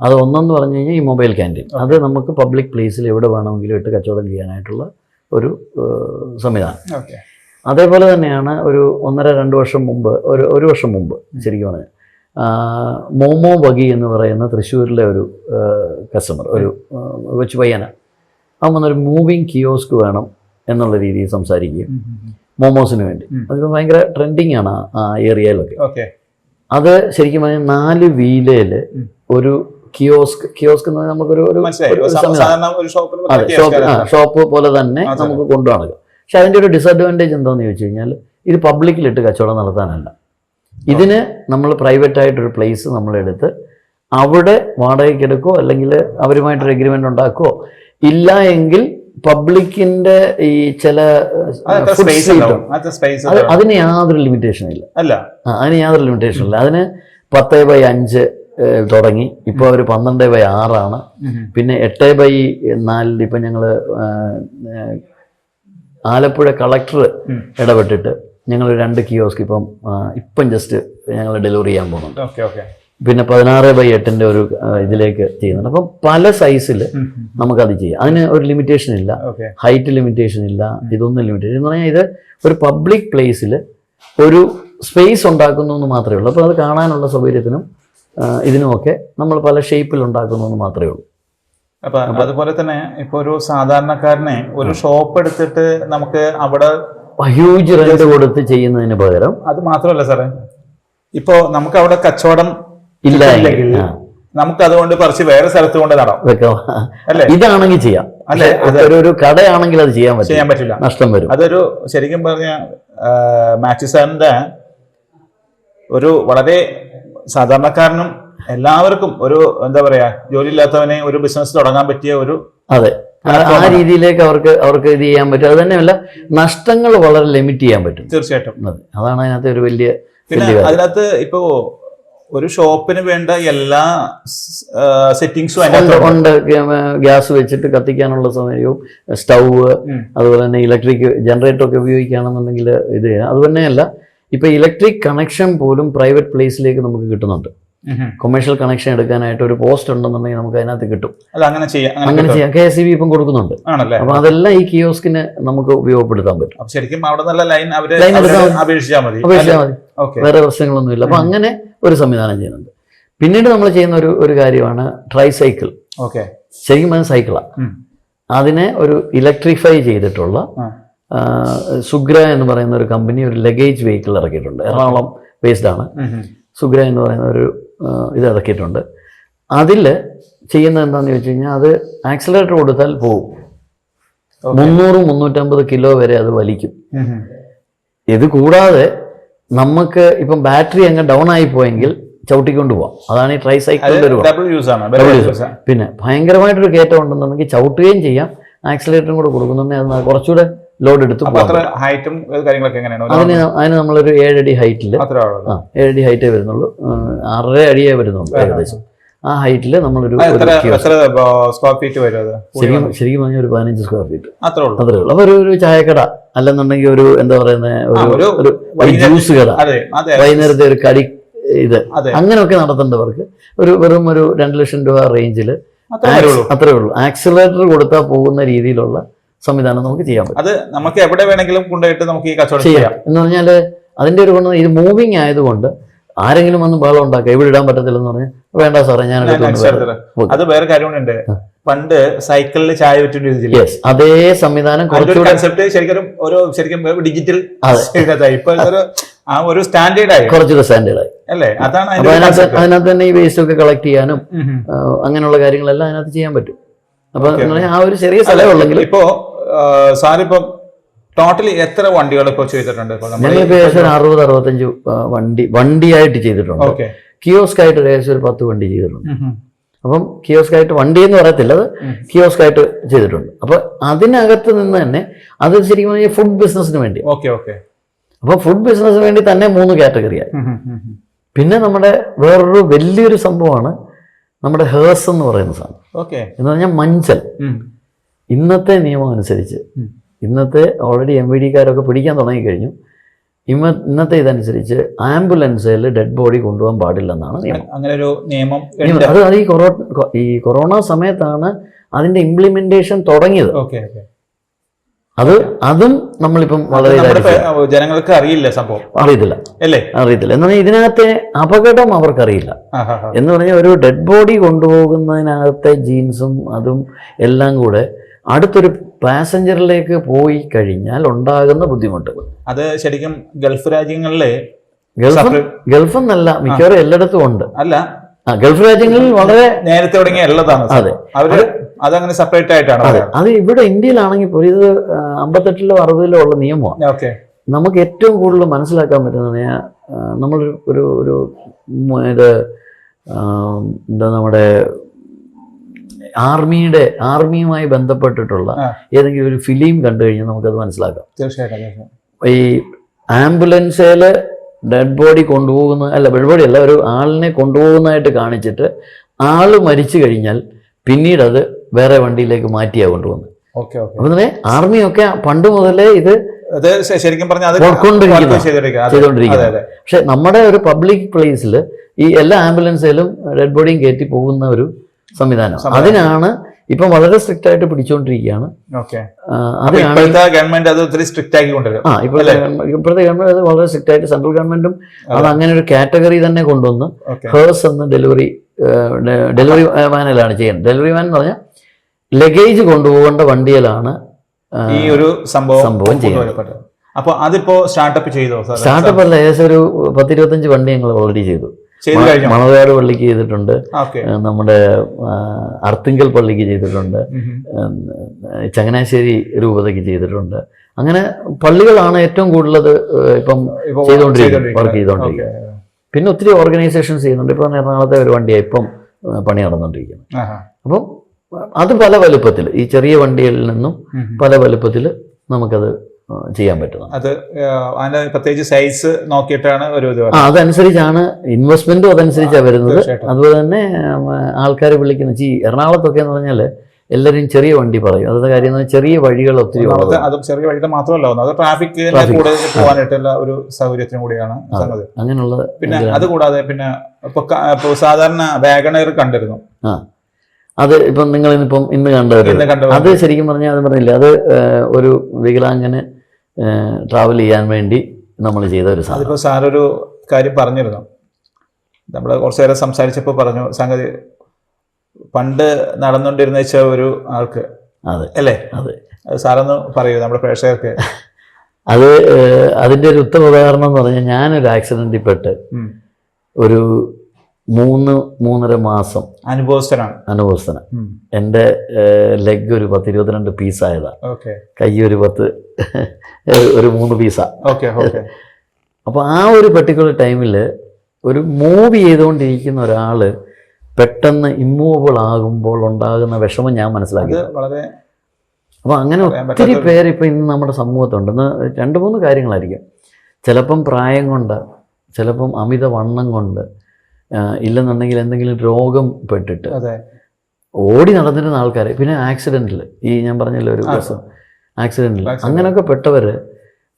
അത് ഒന്നെന്ന് പറഞ്ഞു കഴിഞ്ഞാൽ ഈ മൊബൈൽ ക്യാൻറ്റീൻ. അത് നമുക്ക് പബ്ലിക് പ്ലേസിൽ എവിടെ വേണമെങ്കിലും ഇട്ട് കച്ചവടം ചെയ്യാനായിട്ടുള്ള ഒരു സംവിധാനം. അതേപോലെ തന്നെയാണ് ഒരു 1.5-2 വർഷം മുമ്പ് ഒരു വർഷം മുമ്പ് ശരിക്കും പറഞ്ഞാൽ മോമോ ബഗി എന്ന് പറയുന്ന തൃശ്ശൂരിലെ ഒരു കസ്റ്റമർ, ഒരു കൊച്ചു പയ്യന, അവൻ വന്നൊരു മൂവിങ് കിയോസ്ക് വേണം എന്നുള്ള രീതിയിൽ സംസാരിക്കുകയും മോമോസിന് വേണ്ടി. അതിപ്പോൾ ഭയങ്കര ട്രെൻഡിങ് ആണ് ആ ഏരിയയിലൊക്കെ. അത് ശരിക്കും പറഞ്ഞാൽ 4 വീലയിൽ ഒരു കിയോസ്ക് എന്ന് പറഞ്ഞാൽ നമുക്കൊരു ഷോപ്പ് പോലെ തന്നെ നമുക്ക് കൊണ്ടുപോകണം. പക്ഷെ അതിൻ്റെ ഒരു ഡിസഡ്വാൻറ്റേജ് എന്താണെന്ന് ചോദിച്ചു കഴിഞ്ഞാൽ ഇത് പബ്ലിക്കിലിട്ട് കച്ചവടം നടത്താനല്ല. ഇതിന് നമ്മൾ പ്രൈവറ്റായിട്ടൊരു പ്ലേസ് നമ്മളെടുത്ത് അവിടെ വാടകയ്ക്ക് എടുക്കുകയോ അല്ലെങ്കിൽ അവരുമായിട്ടൊരു എഗ്രിമെൻ്റ് ഉണ്ടാക്കുകയോ, ഇല്ല എങ്കിൽ പബ്ലിക്കിൻ്റെ ഈ ചില അതിന് യാതൊരു ലിമിറ്റേഷൻ ഇല്ല. അതിന് യാതൊരു ലിമിറ്റേഷൻ ഇല്ല. അതിന് 10/5 തുടങ്ങി ഇപ്പോൾ അവർ 12/6 പിന്നെ 8/4 ഇപ്പം ഞങ്ങൾ ആലപ്പുഴ കളക്ടർ ഇടപെട്ടിട്ട് ഞങ്ങൾ 2 കിയോസ്ക് ഇപ്പം ജസ്റ്റ് ഞങ്ങൾ ഡെലിവറി ചെയ്യാൻ പോകുന്നുണ്ട്. പിന്നെ 16/8 ഒരു ഇതിലേക്ക് ചെയ്യുന്നുണ്ട്. അപ്പം പല സൈസിൽ നമുക്കത് ചെയ്യാം. അതിന് ഒരു ലിമിറ്റേഷൻ ഇല്ല, ഹൈറ്റ് ലിമിറ്റേഷൻ ഇല്ല, ഇതൊന്നും ലിമിറ്റേഷൻ എന്ന് പറഞ്ഞാൽ ഇത് ഒരു പബ്ലിക് പ്ലേസിൽ ഒരു സ്പേസ് ഉണ്ടാക്കുന്നു എന്ന് മാത്രമേ ഉള്ളൂ. അപ്പോൾ അത് കാണാനുള്ള സൗകര്യത്തിനും ഇതിനുമൊക്കെ നമ്മൾ പല ഷേപ്പിൽ ഉണ്ടാക്കുന്നു എന്ന് മാത്രമേ ഉള്ളൂ. അപ്പം അതുപോലെ തന്നെ ഇപ്പോൾ ഒരു സാധാരണക്കാരനെ ഒരു ഷോപ്പ് എടുത്തിട്ട് നമുക്ക് അവിടെ ഹ്യൂജ് റെന്റ് കൊടുത്ത് ചെയ്യുന്നതിന് പകരം, അത് മാത്രമല്ല സാറേ, ഇപ്പോൾ നമുക്ക് അവിടെ കച്ചവടം ഇല്ല എങ്കിൽ നമുക്ക് അതുകൊണ്ട് പറിച്ച് വേറെ സ്ഥലത്ത് കൊണ്ട് നടാം. അല്ലേ? ഇതാണെങ്കിൽ ചെയ്യാം. അല്ലെ, ഒരു കടയാണെങ്കിൽ അത് ചെയ്യാൻ പറ്റില്ല, നഷ്ടം വരും. അതൊരു ശരിക്കും പറഞ്ഞ മാത്യു സാറിന്റെ ഒരു വളരെ സാധാരണക്കാരനും എല്ലാവർക്കും ഒരു എന്താ പറയാ ജോലി ഇല്ലാത്തവനെ ഒരു ബിസിനസ് തുടങ്ങാൻ പറ്റിയ ഒരു ആ രീതിയിലേക്ക് അവർക്ക് ഇത് ചെയ്യാൻ പറ്റും. അത് തന്നെയല്ല, നഷ്ടങ്ങൾ വളരെ ലിമിറ്റ് ചെയ്യാൻ പറ്റും. തീർച്ചയായിട്ടും അതാണ് അതിനകത്ത് ഒരു വലിയ. പിന്നെ അതിനകത്ത് ഇപ്പോ ഒരു ഷോപ്പിന് വേണ്ട എല്ലാ സെറ്റിംഗ്സും ഉണ്ട്. ഗ്യാസ് വെച്ചിട്ട് കത്തിക്കാനുള്ള സൗകര്യവും, സ്റ്റൗവ്, അതുപോലെ തന്നെ ഇലക്ട്രിക് ജനറേറ്റർ ഒക്കെ ഉപയോഗിക്കുകയാണെന്നുണ്ടെങ്കിൽ ഇത് ചെയ്യാം. അതുതന്നെയല്ല, ഇപ്പൊ ഇലക്ട്രിക് കണക്ഷൻ പോലും പ്രൈവറ്റ് പ്ലേസിലേക്ക് നമുക്ക് കിട്ടുന്നുണ്ട്. കൊമേഴ്ഷ്യൽ കണക്ഷൻ എടുക്കാനായിട്ട് ഒരു പോസ്റ്റ് ഉണ്ടെന്നുണ്ടെങ്കിൽ നമുക്ക് അതിനകത്ത് കിട്ടും. അങ്ങനെ ചെയ്യാം. KSEB ഇപ്പം കൊടുക്കുന്നുണ്ട്. അപ്പൊ അതെല്ലാം ഈ കിയോസ്കിന് നമുക്ക് ഉപയോഗപ്പെടുത്താൻ പറ്റും. ശരിക്കും അവിടെ ലൈൻ അപേക്ഷിച്ചാൽ മതി, വേറെ പ്രശ്നങ്ങളൊന്നുമില്ല. അപ്പൊ അങ്ങനെ ഒരു സംവിധാനം ചെയ്യുന്നുണ്ട്. പിന്നീട് നമ്മൾ ചെയ്യുന്ന ഒരു കാര്യമാണ് ട്രൈസൈക്കിൾ. ശരിക്കും അത് സൈക്കിളാണ്. അതിനെ ഒരു ഇലക്ട്രിഫൈ ചെയ്തിട്ടുള്ള സുഗ്ര എന്ന് പറയുന്ന ഒരു കമ്പനി ഒരു ലഗേജ് വെഹിക്കിൾ ഇറക്കിയിട്ടുണ്ട്. എറണാകുളം ബേസ്ഡ് ആണ്. സുഗ്ര എന്ന് പറയുന്ന ഒരു ഇത് ഇറക്കിയിട്ടുണ്ട്. അതിൽ ചെയ്യുന്നത് എന്താണെന്ന് ചോദിച്ചു കഴിഞ്ഞാൽ, അത് ആക്സിലറേറ്റർ കൊടുത്താൽ പോകും. 300-350 കിലോ വരെ അത് വലിക്കും. ഇത് കൂടാതെ നമുക്ക് ഇപ്പം ബാറ്ററി അങ്ങ് ഡൗൺ ആയി പോയെങ്കിൽ ചവിട്ടിക്കൊണ്ട് പോവാം. അതാണ് ഈ ട്രൈസൈക്കിളിൻ്റെ ഒരു പിന്നെ ഭയങ്കരമായിട്ടൊരു കയറ്റം ഉണ്ടെന്നുണ്ടെങ്കിൽ ചവിട്ടുകയും ചെയ്യാം, ആക്സിലറേറ്ററും കൂടെ കൊടുക്കുന്നുണ്ടെങ്കിൽ അത് കുറച്ചുകൂടെ ലോഡ് എടുത്ത് അപ്പൊ അത്ര ഹൈറ്റും കാര്യങ്ങളൊക്കെ എങ്ങനെയാണ്? അതിന് നമ്മളൊരു 7 അടി ഹൈറ്റിൽ, അത്ര 7 അടി ഹൈറ്റേ വരുന്നുള്ളൂ, 6.5 അടിയേ വരുന്നുള്ളൂ ഏകദേശം. ആ ഹൈറ്റിൽ നമ്മളൊരു സ്ക്വയർ ഫീറ്റ് വരും അത്? ശരിക്കും പറഞ്ഞാൽ ഒരു 15 സ്ക്വയർ ഫീറ്റ് അത്രേ ഉള്ളൂ. അത്രേ ഉള്ളൂ. അപ്പൊ ഒരു ചായക്കട അല്ലെന്നുണ്ടെങ്കിൽ ഒരു എന്താ പറയുന്നത് ഒരു ജ്യൂസ് കട, വൈകുന്നേരത്തെ ഒരു കടി ഇത് അങ്ങനെയൊക്കെ നടത്തേണ്ടവർക്ക് വെറും ഒരു 2 ലക്ഷം രൂപ റേഞ്ചിൽ അത്രേ ഉള്ളൂ. ആക്സിലറേറ്റർ കൊടുത്താൽ പോകുന്ന രീതിയിലുള്ള സംവിധാനം നമുക്ക് ചെയ്യാൻ പറ്റും. അത് നമുക്ക് എവിടെ വേണമെങ്കിലും കൊണ്ടുപോയിട്ട് നമുക്ക് ഈ കച്ചവടം ചെയ്യാം. എന്ന് പറഞ്ഞാൽ അതിന്റെ ഒരു ഗുണം ഇത് മൂവിങ് ആയതുകൊണ്ട് ആരെങ്കിലും വന്ന് ബഹളം ഉണ്ടാക്കുക ഇവിടെ ഇടാൻ പറ്റത്തില്ലെന്ന് പറഞ്ഞാൽ വേണ്ട സാറേ ഞാൻ അത് വേറെ കാര്യമുണ്ട്. പണ്ട് സൈക്കിളിൽ ചായ വിറ്റില്ല, അതേ സംവിധാനം കൺസെപ്റ്റ് ശരിക്കും ഡിജിറ്റൽ ഒരു സ്റ്റാൻഡേർഡായി, കുറച്ചൊരു സ്റ്റാൻഡേർഡായി അല്ലേ? അതാണ് അതിനകത്ത് തന്നെ ഈ വേസ്റ്റ് ഒക്കെ കളക്ട് ചെയ്യാനും അങ്ങനെയുള്ള കാര്യങ്ങളെല്ലാം അതിനകത്ത് ചെയ്യാൻ പറ്റും. അപ്പൊ ആ ഒരു ചെറിയ സ്ഥലമുള്ളെങ്കിൽ ഇപ്പോ സാറിപ്പം ടോട്ടലി എത്ര വണ്ടികൾ ഇപ്പൊ ചെയ്തിട്ടുണ്ട്? ഞങ്ങളിപ്പോ ഏകദേശം 60-65 വണ്ടിയായിട്ട് ചെയ്തിട്ടുണ്ട്. കിയോസ്ക് ആയിട്ട് ഏകദേശം ഒരു 10 വണ്ടി ചെയ്തിട്ടുണ്ട്. അപ്പം കിയോസ്ക് ആയിട്ട് വണ്ടി എന്ന് പറയത്തില്ല, അത് കിയോസ്ക് ആയിട്ട് ചെയ്തിട്ടുണ്ട്. അപ്പൊ അതിനകത്ത് നിന്ന് തന്നെ അത് ശരിക്കും പറഞ്ഞാൽ ഫുഡ് ബിസിനസിന് വേണ്ടി. അപ്പൊ ഫുഡ് ബിസിനസിന് വേണ്ടി തന്നെ 3 കാറ്റഗറിയായി. പിന്നെ നമ്മുടെ വേറൊരു വലിയൊരു സംഭവമാണ് നമ്മുടെ ഹേഴ്സ് എന്ന് പറയുന്ന സാധനം. എന്ന് പറഞ്ഞാൽ മഞ്ചൽ. ഇന്നത്തെ നിയമം അനുസരിച്ച്, ഇന്നത്തെ ഓൾറെഡി MVD-കാരൊക്കെ പിടിക്കാൻ തുടങ്ങിക്കഴിഞ്ഞു. ഇന്നത്തെ ഇതനുസരിച്ച് ആംബുലൻസിൽ ഡെഡ് ബോഡി കൊണ്ടുപോകാൻ പാടില്ലെന്നാണ് നിയമം. അങ്ങനെ ഒരു നിയമം അത് ഈ കൊറോണ സമയത്താണ് അതിന്റെ ഇംപ്ലിമെന്റേഷൻ തുടങ്ങിയത്. അതും നമ്മളിപ്പം വളരെ ജനങ്ങൾക്ക് അറിയില്ല, സംഭവം അറിയത്തില്ല എന്ന് പറഞ്ഞാൽ ഇതിനകത്തെ അപകടം അവർക്കറിയില്ല. എന്ന് പറഞ്ഞാൽ ഒരു ഡെഡ് ബോഡി കൊണ്ടുപോകുന്നതിനകത്തെ ജീൻസും അതും എല്ലാം കൂടെ അടുത്തൊരു പാസഞ്ചറിലേക്ക് പോയി കഴിഞ്ഞാൽ ഉണ്ടാകുന്ന ബുദ്ധിമുട്ട് അത് ശരിക്കും ഗൾഫ് രാജ്യങ്ങളിലെ ഗൾഫ് എന്നല്ല മിക്കവാറും എല്ലായിടത്തും ഉണ്ട്. ഗൾഫ് രാജ്യങ്ങളിൽ വളരെ നേരത്തെ തുടങ്ങിയ ഉള്ളതാണ്. അവര് അതങ്ങനെ സെപ്പറേറ്റ് ആയിട്ടാണ്. അത് ഇവിടെ ഇന്ത്യയിലാണെങ്കിൽ പോലും ഇത് 58-ലോ 60-ലോ ഉള്ള നിയമമാണ്. നമുക്ക് ഏറ്റവും കൂടുതൽ മനസ്സിലാക്കാൻ പറ്റുന്നത് നമ്മൾ ഒരു ഇത് എന്താ നമ്മുടെ ആർമിയുമായി ബന്ധപ്പെട്ടിട്ടുള്ള ഏതെങ്കിലും ഒരു ഫിലിം കണ്ടു കഴിഞ്ഞാൽ നമുക്കത് മനസ്സിലാക്കാം. തീർച്ചയായിട്ടും ഈ ആംബുലൻസിൽ ഡെഡ് ബോഡി കൊണ്ടുപോകുന്ന ഡെഡ് ബോഡി അല്ല, ഒരു ആളിനെ കൊണ്ടുപോകുന്നതായിട്ട് കാണിച്ചിട്ട് ആള് മരിച്ചു കഴിഞ്ഞാൽ പിന്നീട് അത് വേറെ വണ്ടിയിലേക്ക് മാറ്റിയാ കൊണ്ടുപോകുന്നത്. അപ്പൊ തന്നെ ആർമിയൊക്കെ പണ്ട് മുതലേ ഇത് ചെയ്തുകൊണ്ടിരിക്കുന്നത്. പക്ഷെ നമ്മുടെ ഒരു പബ്ലിക് പ്ലേസിൽ ഈ എല്ലാ ആംബുലൻസിലും ഡെഡ് ബോഡിയും കയറ്റി പോകുന്ന ഒരു സംവിധാനം, അതിനാണ് ഇപ്പം വളരെ സ്ട്രിക്റ്റ് ആയിട്ട് പിടിച്ചുകൊണ്ടിരിക്കുകയാണ്. ഗവൺമെന്റ് അത് സ്ട്രിക്റ്റ് ആക്കി കൊണ്ടുവരും. ഇപ്പോഴത്തെ ഗവൺമെന്റ് അത് വളരെ സ്ട്രിക്റ്റ് ആയിട്ട്, സെൻട്രൽ ഗവൺമെന്റും അത് അങ്ങനെ ഒരു കാറ്റഗറി തന്നെ കൊണ്ടുവന്ന് ഹേഴ്സ് എന്ന ഡെലിവറി വാനിലാണ് ചെയ്യുന്നത്. ഡെലിവറി വാൻ എന്ന് പറഞ്ഞാൽ ലഗേജ് കൊണ്ടുപോകേണ്ട വണ്ടിയിലാണ് ഈ ഒരു സംഭവം ചെയ്യുന്നത്. അപ്പൊ അതിപ്പോ സ്റ്റാർട്ടപ്പ് ചെയ്തോ? സ്റ്റാർട്ടപ്പ് അല്ല, ഏകദേശം ഒരു 10-25 വണ്ടി ഞങ്ങൾ ഓൾറെഡി ചെയ്തു. മണവാട് പള്ളിക്ക് ചെയ്തിട്ടുണ്ട്, നമ്മുടെ അർത്തിങ്കൽ പള്ളിക്ക് ചെയ്തിട്ടുണ്ട്, ചങ്ങനാശ്ശേരി രൂപതയ്ക്ക് ചെയ്തിട്ടുണ്ട്. അങ്ങനെ പള്ളികളാണ് ഏറ്റവും കൂടുതൽ ഇപ്പം വർക്ക് ചെയ്തുകൊണ്ടിരിക്കുന്നത്. പിന്നെ ഒത്തിരി ഓർഗനൈസേഷൻസ് ചെയ്യുന്നുണ്ട്. ഇപ്പം എറണാകുളത്തെ ഒരു വണ്ടിയാണ് ഇപ്പം പണി നടന്നുകൊണ്ടിരിക്കുന്നത്. അപ്പം അത് പല വലുപ്പത്തിൽ, ഈ ചെറിയ വണ്ടികളിൽ നിന്നും പല വലുപ്പത്തിൽ നമുക്കത് ചെയ്യാൻ പറ്റുന്നത്. അത് പ്രത്യേകിച്ച് സൈസ് നോക്കിയിട്ടാണ് ഒരു അതനുസരിച്ചാണ് ഇൻവെസ്റ്റ്മെന്റും അതനുസരിച്ചാണ് വരുന്നത്. അതുപോലെ തന്നെ ആൾക്കാർ വിളിക്കുന്ന എറണാകുളത്തൊക്കെ എന്ന് പറഞ്ഞാൽ എല്ലാവരും ചെറിയ വണ്ടി പറയും. അതായത് കാര്യം ചെറിയ വഴികൾ ഒത്തിരി, ചെറിയ വഴികൾ മാത്രമല്ല, അത് ട്രാഫിക് പോകാനായിട്ടുള്ള ഒരു സൗകര്യത്തിനും കൂടിയാണ് അങ്ങനെയുള്ള. പിന്നെ അതുകൂടാതെ പിന്നെ ഇപ്പൊ സാധാരണ വാഗണർ കണ്ടിരുന്നു. അത് ഇപ്പം നിങ്ങൾ ഇന്ന് കണ്ടത് അത് ശരിക്കും പറഞ്ഞാൽ അത് പറഞ്ഞില്ല, അത് ഒരു വികലാംഗന് ട്രാവൽ ചെയ്യാൻ വേണ്ടി നമ്മൾ ചെയ്ത ഒരു സാധനം. അതിപ്പോൾ സാറൊരു കാര്യം പറഞ്ഞിരുന്നു, നമ്മൾ കുറച്ചു നേരം സംസാരിച്ചപ്പോൾ പറഞ്ഞു, സംഗതി പണ്ട് നടന്നുകൊണ്ടിരുന്ന ഒരു ആൾക്ക് അല്ലേ? അതെ, സാറൊന്ന് പറയൂ നമ്മുടെ പ്രേക്ഷകർക്ക്. അതിൻ്റെ ഒരു ഉത്തമ ഉദാഹരണം എന്ന് പറഞ്ഞാൽ, ഞാനൊരു ആക്സിഡന്റിൽ പെട്ട് ഒരു 3-3.5 മാസം അനുഭവസ്ഥന. എൻ്റെ ലെഗ് ഒരു 10-22 പീസായതാണ്, കൈ ഒരു 3 പീസാ. അപ്പോൾ ആ ഒരു പെർട്ടിക്കുലർ ടൈമിൽ ഒരു മൂവ് ചെയ്തുകൊണ്ടിരിക്കുന്ന ഒരാള് പെട്ടെന്ന് ഇമ്മൂവബിൾ ആകുമ്പോൾ ഉണ്ടാകുന്ന വിഷമം ഞാൻ മനസ്സിലാക്കി. അപ്പോൾ അങ്ങനെ ഒത്തിരി പേര് ഇപ്പം ഇന്ന് നമ്മുടെ സമൂഹത്തുണ്ട്. ഇന്ന് 2-3 കാര്യങ്ങളായിരിക്കും. ചിലപ്പം പ്രായം കൊണ്ട്, ചിലപ്പം അമിത വണ്ണം കൊണ്ട്, ഇല്ലെന്നുണ്ടെങ്കിൽ എന്തെങ്കിലും രോഗം പെട്ടിട്ട് ഓടി നടന്നിരുന്ന ആൾക്കാർ, പിന്നെ ആക്സിഡൻറ്റിൽ, ഈ ഞാൻ പറഞ്ഞല്ലോ ഒരു ദിവസം ആക്സിഡൻറ്റിൽ, അങ്ങനെയൊക്കെ പെട്ടവർ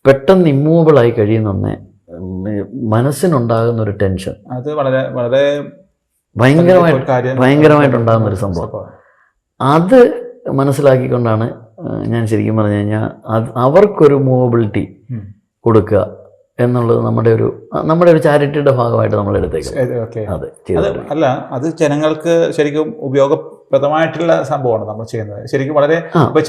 പെട്ടെന്ന് ഇമ്മൂവബിളായി കഴിയുന്നൊന്നേ മനസ്സിനുണ്ടാകുന്ന ഒരു ടെൻഷൻ അത് വളരെ വളരെ ഭയങ്കരമായിട്ടുണ്ടാകുന്നൊരു സംഭവം. അത് മനസ്സിലാക്കിക്കൊണ്ടാണ് ഞാൻ ശരിക്കും പറഞ്ഞു കഴിഞ്ഞാൽ അവർക്കൊരു മൂവബിലിറ്റി കൊടുക്കുക എന്നുള്ളത് നമ്മുടെ ഒരു ചാരിറ്റിയുടെ ഭാഗമായിട്ട് നമ്മൾ എടുത്തേക്കും. അതെ, അല്ല, അത് ജനങ്ങൾക്ക് ശരിക്കും ഉപയോഗപ്രദമായിട്ടുള്ള സംഭവമാണ് നമ്മൾ ചെയ്യുന്നത്. ശരിക്കും വളരെ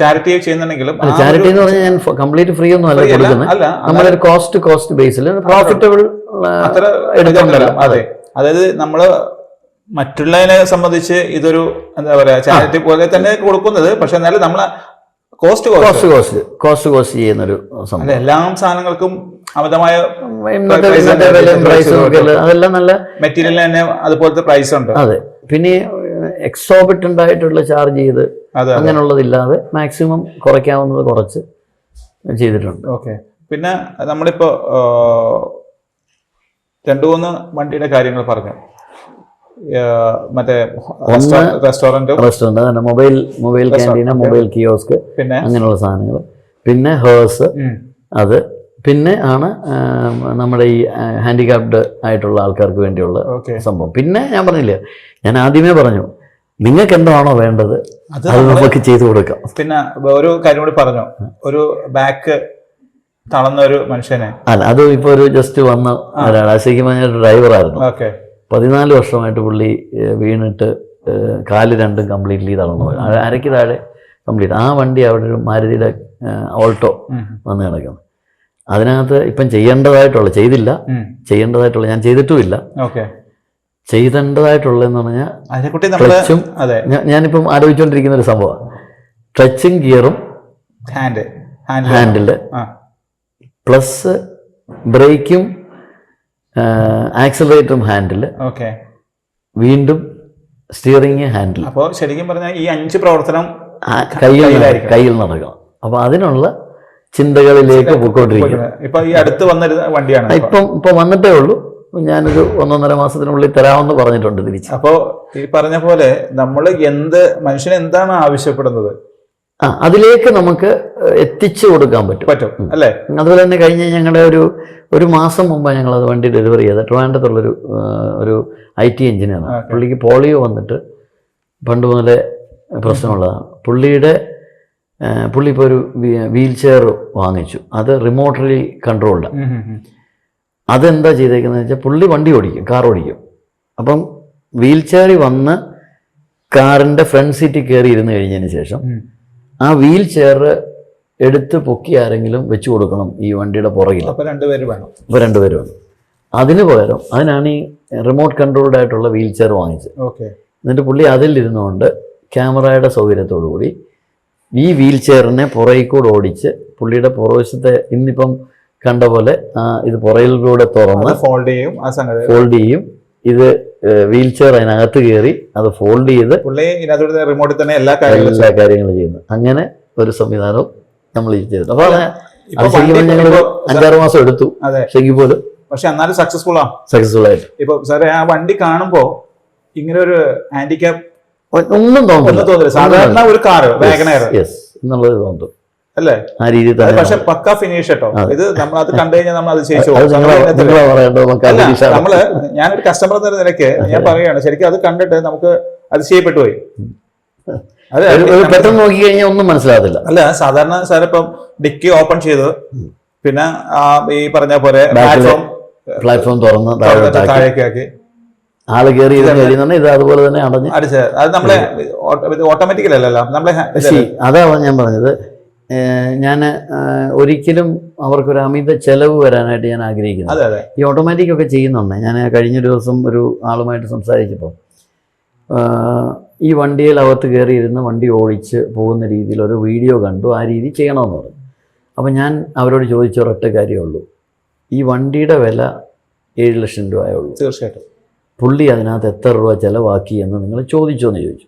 ചാരിറ്റി ചെയ്യുന്നുണ്ടെങ്കിലും, ചാരിറ്റി എന്ന് പറഞ്ഞാൽ ഞാൻ കംപ്ലീറ്റ് ഫ്രീ ഒന്നും അല്ല കൊടുക്കുന്നത്. നമ്മളൊരു കോസ്റ്റ് ബേസിൽ പ്രോഫിറ്റബിൾ അത്ര എടുക്കണ്ടല്ലോ. അതെ, അതായത് നമ്മള് മറ്റുള്ളതിനെ സംബന്ധിച്ച് ഇതൊരു എന്താ പറയാ ചാരിറ്റി പോലെ തന്നെ കൊടുക്കുന്നത്. പക്ഷെ എന്നാലും നമ്മള് കോസ്റ്റ് ചെയ്യുന്നൊരു സംഭവം. എല്ലാ സാധനങ്ങൾക്കും അമിതമായ അതെല്ലാം നല്ല മെറ്റീരിയലിന് തന്നെ അതുപോലത്തെ പ്രൈസ് ഉണ്ട്. അതെ, പിന്നെ എക്സോബിറ്റന്റ് ആയിട്ടുള്ള ചാർജ് ചെയ്ത് അങ്ങനെയുള്ളതില്ലാതെ മാക്സിമം കുറയ്ക്കാവുന്നത് കുറച്ച് ചെയ്തിട്ടുണ്ട്. ഓക്കെ. പിന്നെ നമ്മളിപ്പോ 2-3 വണ്ടിയുടെ കാര്യങ്ങൾ പറഞ്ഞു. മറ്റേ റെസ്റ്റോറന്റ്, മൊബൈൽ ക്യാൻറ്റീന, മൊബൈൽ കിയോസ്ക്, പിന്നെ അങ്ങനെയുള്ള സാധനങ്ങൾ, പിന്നെ ഹേഴ്സ്, അത് പിന്നെ ആണ് നമ്മുടെ ഈ ഹാൻഡിക്യാപ്ഡ് ആയിട്ടുള്ള ആൾക്കാർക്ക് വേണ്ടിയുള്ള സംഭവം. പിന്നെ ഞാൻ പറഞ്ഞില്ലേ, ഞാൻ ആദ്യമേ പറഞ്ഞു, നിങ്ങൾക്ക് എന്താണോ വേണ്ടത് അത് നമുക്ക് ചെയ്തു കൊടുക്കാം. പിന്നെ ഒരു കാര്യം കൂടി പറഞ്ഞു, ഒരു ബാക്ക് തളർന്ന ഒരു മനുഷ്യനെ, അല്ല അത് ഇപ്പോൾ ഒരു ജസ്റ്റ് വന്ന ഒരാൾ, ശരിക്കും പറഞ്ഞ ഡ്രൈവറായിരുന്നു. 14 വർഷമായിട്ട് പുള്ളി വീണിട്ട് കാല് രണ്ടും കംപ്ലീറ്റ്ലി തളർന്നു പോയി, അരയ്ക്ക് താഴെ കംപ്ലീറ്റ്. ആ വണ്ടി അവിടെ ഒരു മാരുതിയുടെ ഓൾട്ടോ വന്ന് കിടക്കുന്നു. അതിനകത്ത് ഇപ്പം ചെയ്യേണ്ടതായിട്ടുള്ള ഞാൻ ചെയ്തിട്ടുമില്ല. ചെയ്തേണ്ടതായിട്ടുള്ളതെന്ന് പറഞ്ഞാൽ ക്ലച്ചും, ഞാനിപ്പം ആലോചിച്ചുകൊണ്ടിരിക്കുന്ന ഒരു സംഭവമാണ്, ക്ലച്ചും ഗിയറും ഹാൻഡില് പ്ലസ് ബ്രേക്കും ആക്സിലറേറ്ററും ഹാൻഡില്, വീണ്ടും സ്റ്റിയറിംഗ് ഹാൻഡിൽ. അപ്പോൾ ശരിക്കും പറഞ്ഞാൽ ഈ 5 പ്രവർത്തനം കയ്യിൽ നടക്കണം. അപ്പോൾ അതിനുള്ള ചിന്തകളിലേക്ക് പോയിക്കൊണ്ടിരിക്കുന്നത്. ഇപ്പൊ ഈ അടുത്ത് വന്നിരുന്ന വണ്ടിയാണ്, ഇപ്പം വന്നിട്ടേ ഉള്ളൂ. ഞാനൊരു 1.5 മാസത്തിനുള്ളിൽ തരാമെന്ന് പറഞ്ഞിട്ടുണ്ട് തിരിച്ച്. അപ്പോൾ ഈ പറഞ്ഞ പോലെ നമ്മൾ മനുഷ്യന് എന്താണ് ആവശ്യപ്പെടുന്നത് അതിലേക്ക് നമുക്ക് എത്തിച്ചു കൊടുക്കാൻ പറ്റും അല്ലേ? അതുപോലെ തന്നെ കഴിഞ്ഞ ഞങ്ങളുടെ ഒരു മാസം മുമ്പ് ഞങ്ങളത് വണ്ടി ഡെലിവറി ചെയ്ത ട്രിവാൻഡ്രത്തുള്ളൊരു IT എഞ്ചിനീയറാണ്. പുള്ളിക്ക് പോളിയോ വന്നിട്ട് പണ്ട് മുതലേ പ്രശ്നമുള്ളതാണ്. പുള്ളി ഇപ്പോൾ ഒരു വീൽ ചെയർ വാങ്ങിച്ചു, അത് റിമോട്ടലി കൺട്രോൾഡ്. അതെന്താ ചെയ്തേക്കുന്നത് വെച്ചാൽ, പുള്ളി വണ്ടി ഓടിക്കും, കാർ ഓടിക്കും. അപ്പം വീൽ ചെയറിൽ വന്ന് കാറിൻ്റെ ഫ്രണ്ട് സീറ്റിൽ കയറി ഇരുന്ന് കഴിഞ്ഞതിന് ശേഷം ആ വീൽ ചെയർ എടുത്ത് പൊക്കി ആരെങ്കിലും വെച്ച് കൊടുക്കണം ഈ വണ്ടിയുടെ പുറകിൽ. അപ്പോൾ 2 പേര് വേണം. അതിന് പകരം അതിനാണ് ഈ റിമോട്ട് കൺട്രോൾഡ് ആയിട്ടുള്ള വീൽ ചെയർ വാങ്ങിച്ചത്. എന്നിട്ട് പുള്ളി അതിലിരുന്നുകൊണ്ട് ക്യാമറയുടെ സൗകര്യത്തോടു കൂടി ഈ വീൽ ചെയറിനെ പുറകിൽ കൂടെ ഓടിച്ച് പുള്ളിയുടെ പുറവശത്തെ ഇന്നിപ്പം കണ്ട പോലെ ഇത് പുറകിലൂടെ തുറന്ന് ഫോൾഡ് ചെയ്യും. ഇത് വീൽ ചെയർ അതിനകത്ത് കയറി അത് ഫോൾഡ് ചെയ്ത് റിമോട്ടിൽ തന്നെ എല്ലാ കാര്യങ്ങളും ചെയ്യുന്നു. അങ്ങനെ ഒരു സംവിധാനവും നമ്മൾ ചെയ്തു. അപ്പോൾ ഞങ്ങൾ 5-6 മാസം എടുത്തു. പക്ഷെ എന്നാലും സക്സസ്ഫുൾ ആയിട്ട്. ഇപ്പൊ സാറേ, ആ വണ്ടി കാണുമ്പോ ഇങ്ങനെ ഒരു ഹാൻഡിക്യാപ്പ് ഒന്നും തോന്നില്ല. സാധാരണ ഒരു കാറ് വാഗണർ എന്നുള്ളത് തോന്നുന്നു അല്ലേ? ആ രീതിയിൽ പക്ഷെ പക്ക ഫിനിഷ് കേട്ടോ. ഇത് നമ്മൾ അത് കണ്ടു കഴിഞ്ഞാൽ നമ്മൾ അത് ചെയ്യിച്ചു. നമ്മള് ഞാനൊരു കസ്റ്റമർ എന്ന നിലയ്ക്ക് ഞാൻ പറയുകയാണ്, ശരിക്കും അത് കണ്ടിട്ട് നമുക്ക് അത് ചെയ്യപ്പെട്ടു പോയി. പെട്ടെന്ന് നോക്കി കഴിഞ്ഞാൽ ഒന്നും മനസ്സിലാകത്തില്ല. അല്ല, സാധാരണ സാർ ഇപ്പം ഡിക്കി ഓപ്പൺ ചെയ്ത് പിന്നെ ഈ പറഞ്ഞ പോലെ പ്ലാറ്റ്ഫോം തുറന്ന് താഴേക്ക് ആക്കി ആള് കയറി ഇത് അതുപോലെ തന്നെ അടിച്ച് അത് നമ്മളെ ഓട്ടോമാറ്റിക്കലി അല്ലല്ലോ നമ്മളെ. അതാ ഞാൻ പറഞ്ഞത്, ഞാൻ ഒരിക്കലും അവർക്കൊരു അമിത ചെലവ് വരാനായിട്ട് ഞാൻ ആഗ്രഹിക്കുന്നു. ഈ ഓട്ടോമാറ്റിക് ഒക്കെ ചെയ്യുന്നുണ്ട്. ഞാൻ കഴിഞ്ഞൊരു ദിവസം ഒരു ആളുമായിട്ട് സംസാരിച്ചപ്പോൾ ഈ വണ്ടിയിൽ അകത്ത് കയറിയിരുന്ന് വണ്ടി ഓടിച്ച് പോകുന്ന രീതിയിൽ ഒരു വീഡിയോ കണ്ടു, ആ രീതി ചെയ്യണമെന്ന് പറഞ്ഞു. അപ്പോൾ ഞാൻ അവരോട് ചോദിച്ച ഒരൊറ്റ കാര്യമുള്ളൂ, ഈ വണ്ടിയുടെ വില 7 ലക്ഷം രൂപയേ ഉള്ളൂ. തീർച്ചയായിട്ടും. പുള്ളി അതിനകത്ത് എത്ര രൂപ ചിലവാക്കി എന്ന് നിങ്ങൾ ചോദിച്ചോ എന്ന് ചോദിച്ചു.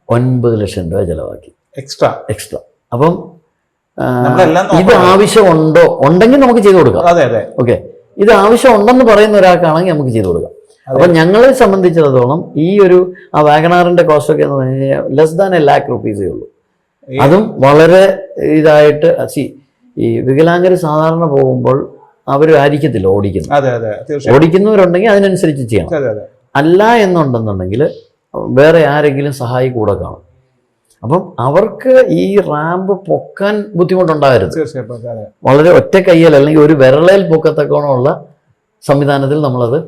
9 ലക്ഷം രൂപ ചിലവാക്കി. എക്സ്ട്രാ. അപ്പം നമ്മളെല്ലാം ഇത് ആവശ്യമുണ്ടോ, ഉണ്ടെങ്കിൽ നമുക്ക് ചെയ്തു കൊടുക്കാം. അതെ അതെ ഓക്കെ, ഇത് ആവശ്യം ഉണ്ടെന്ന് പറയുന്ന ഒരാൾക്കാണെങ്കിൽ നമുക്ക് ചെയ്തു കൊടുക്കാം. അപ്പം ഞങ്ങളെ സംബന്ധിച്ചിടത്തോളം ഈ ഒരു വാഗണാറിന്റെ കോസ്റ്റ് ഒക്കെ എന്ന് പറഞ്ഞു കഴിഞ്ഞാൽ ലെസ് ദാൻ $1 lakh ഉള്ളൂ. അതും വളരെ ഇതായിട്ട് ഈ വികലാംഗർ സാധാരണ പോകുമ്പോൾ അവർ ആയിരിക്കത്തില്ല ഓടിക്കുന്നത്. അതെ അതെ തീർച്ചയായും ഓടിക്കുന്നവരുണ്ടെങ്കിൽ അതിനനുസരിച്ച് ചെയ്യണം. അതെ അതെ അല്ല എന്നുണ്ടെന്നുണ്ടെങ്കിൽ വേറെ ആരെങ്കിലും സഹായി കൂടെ കാണും. അപ്പം അവർക്ക് ഈ റാമ്പ് പൊക്കാൻ ബുദ്ധിമുട്ടുണ്ടാകരുത്. തീർച്ചയായും അതെ വളരെ ഒറ്റ കയ്യിൽ അല്ലെങ്കിൽ ഒരു വിരളയിൽ പൊക്കത്തക്കോണമുള്ള സംവിധാനത്തിൽ നമ്മളത്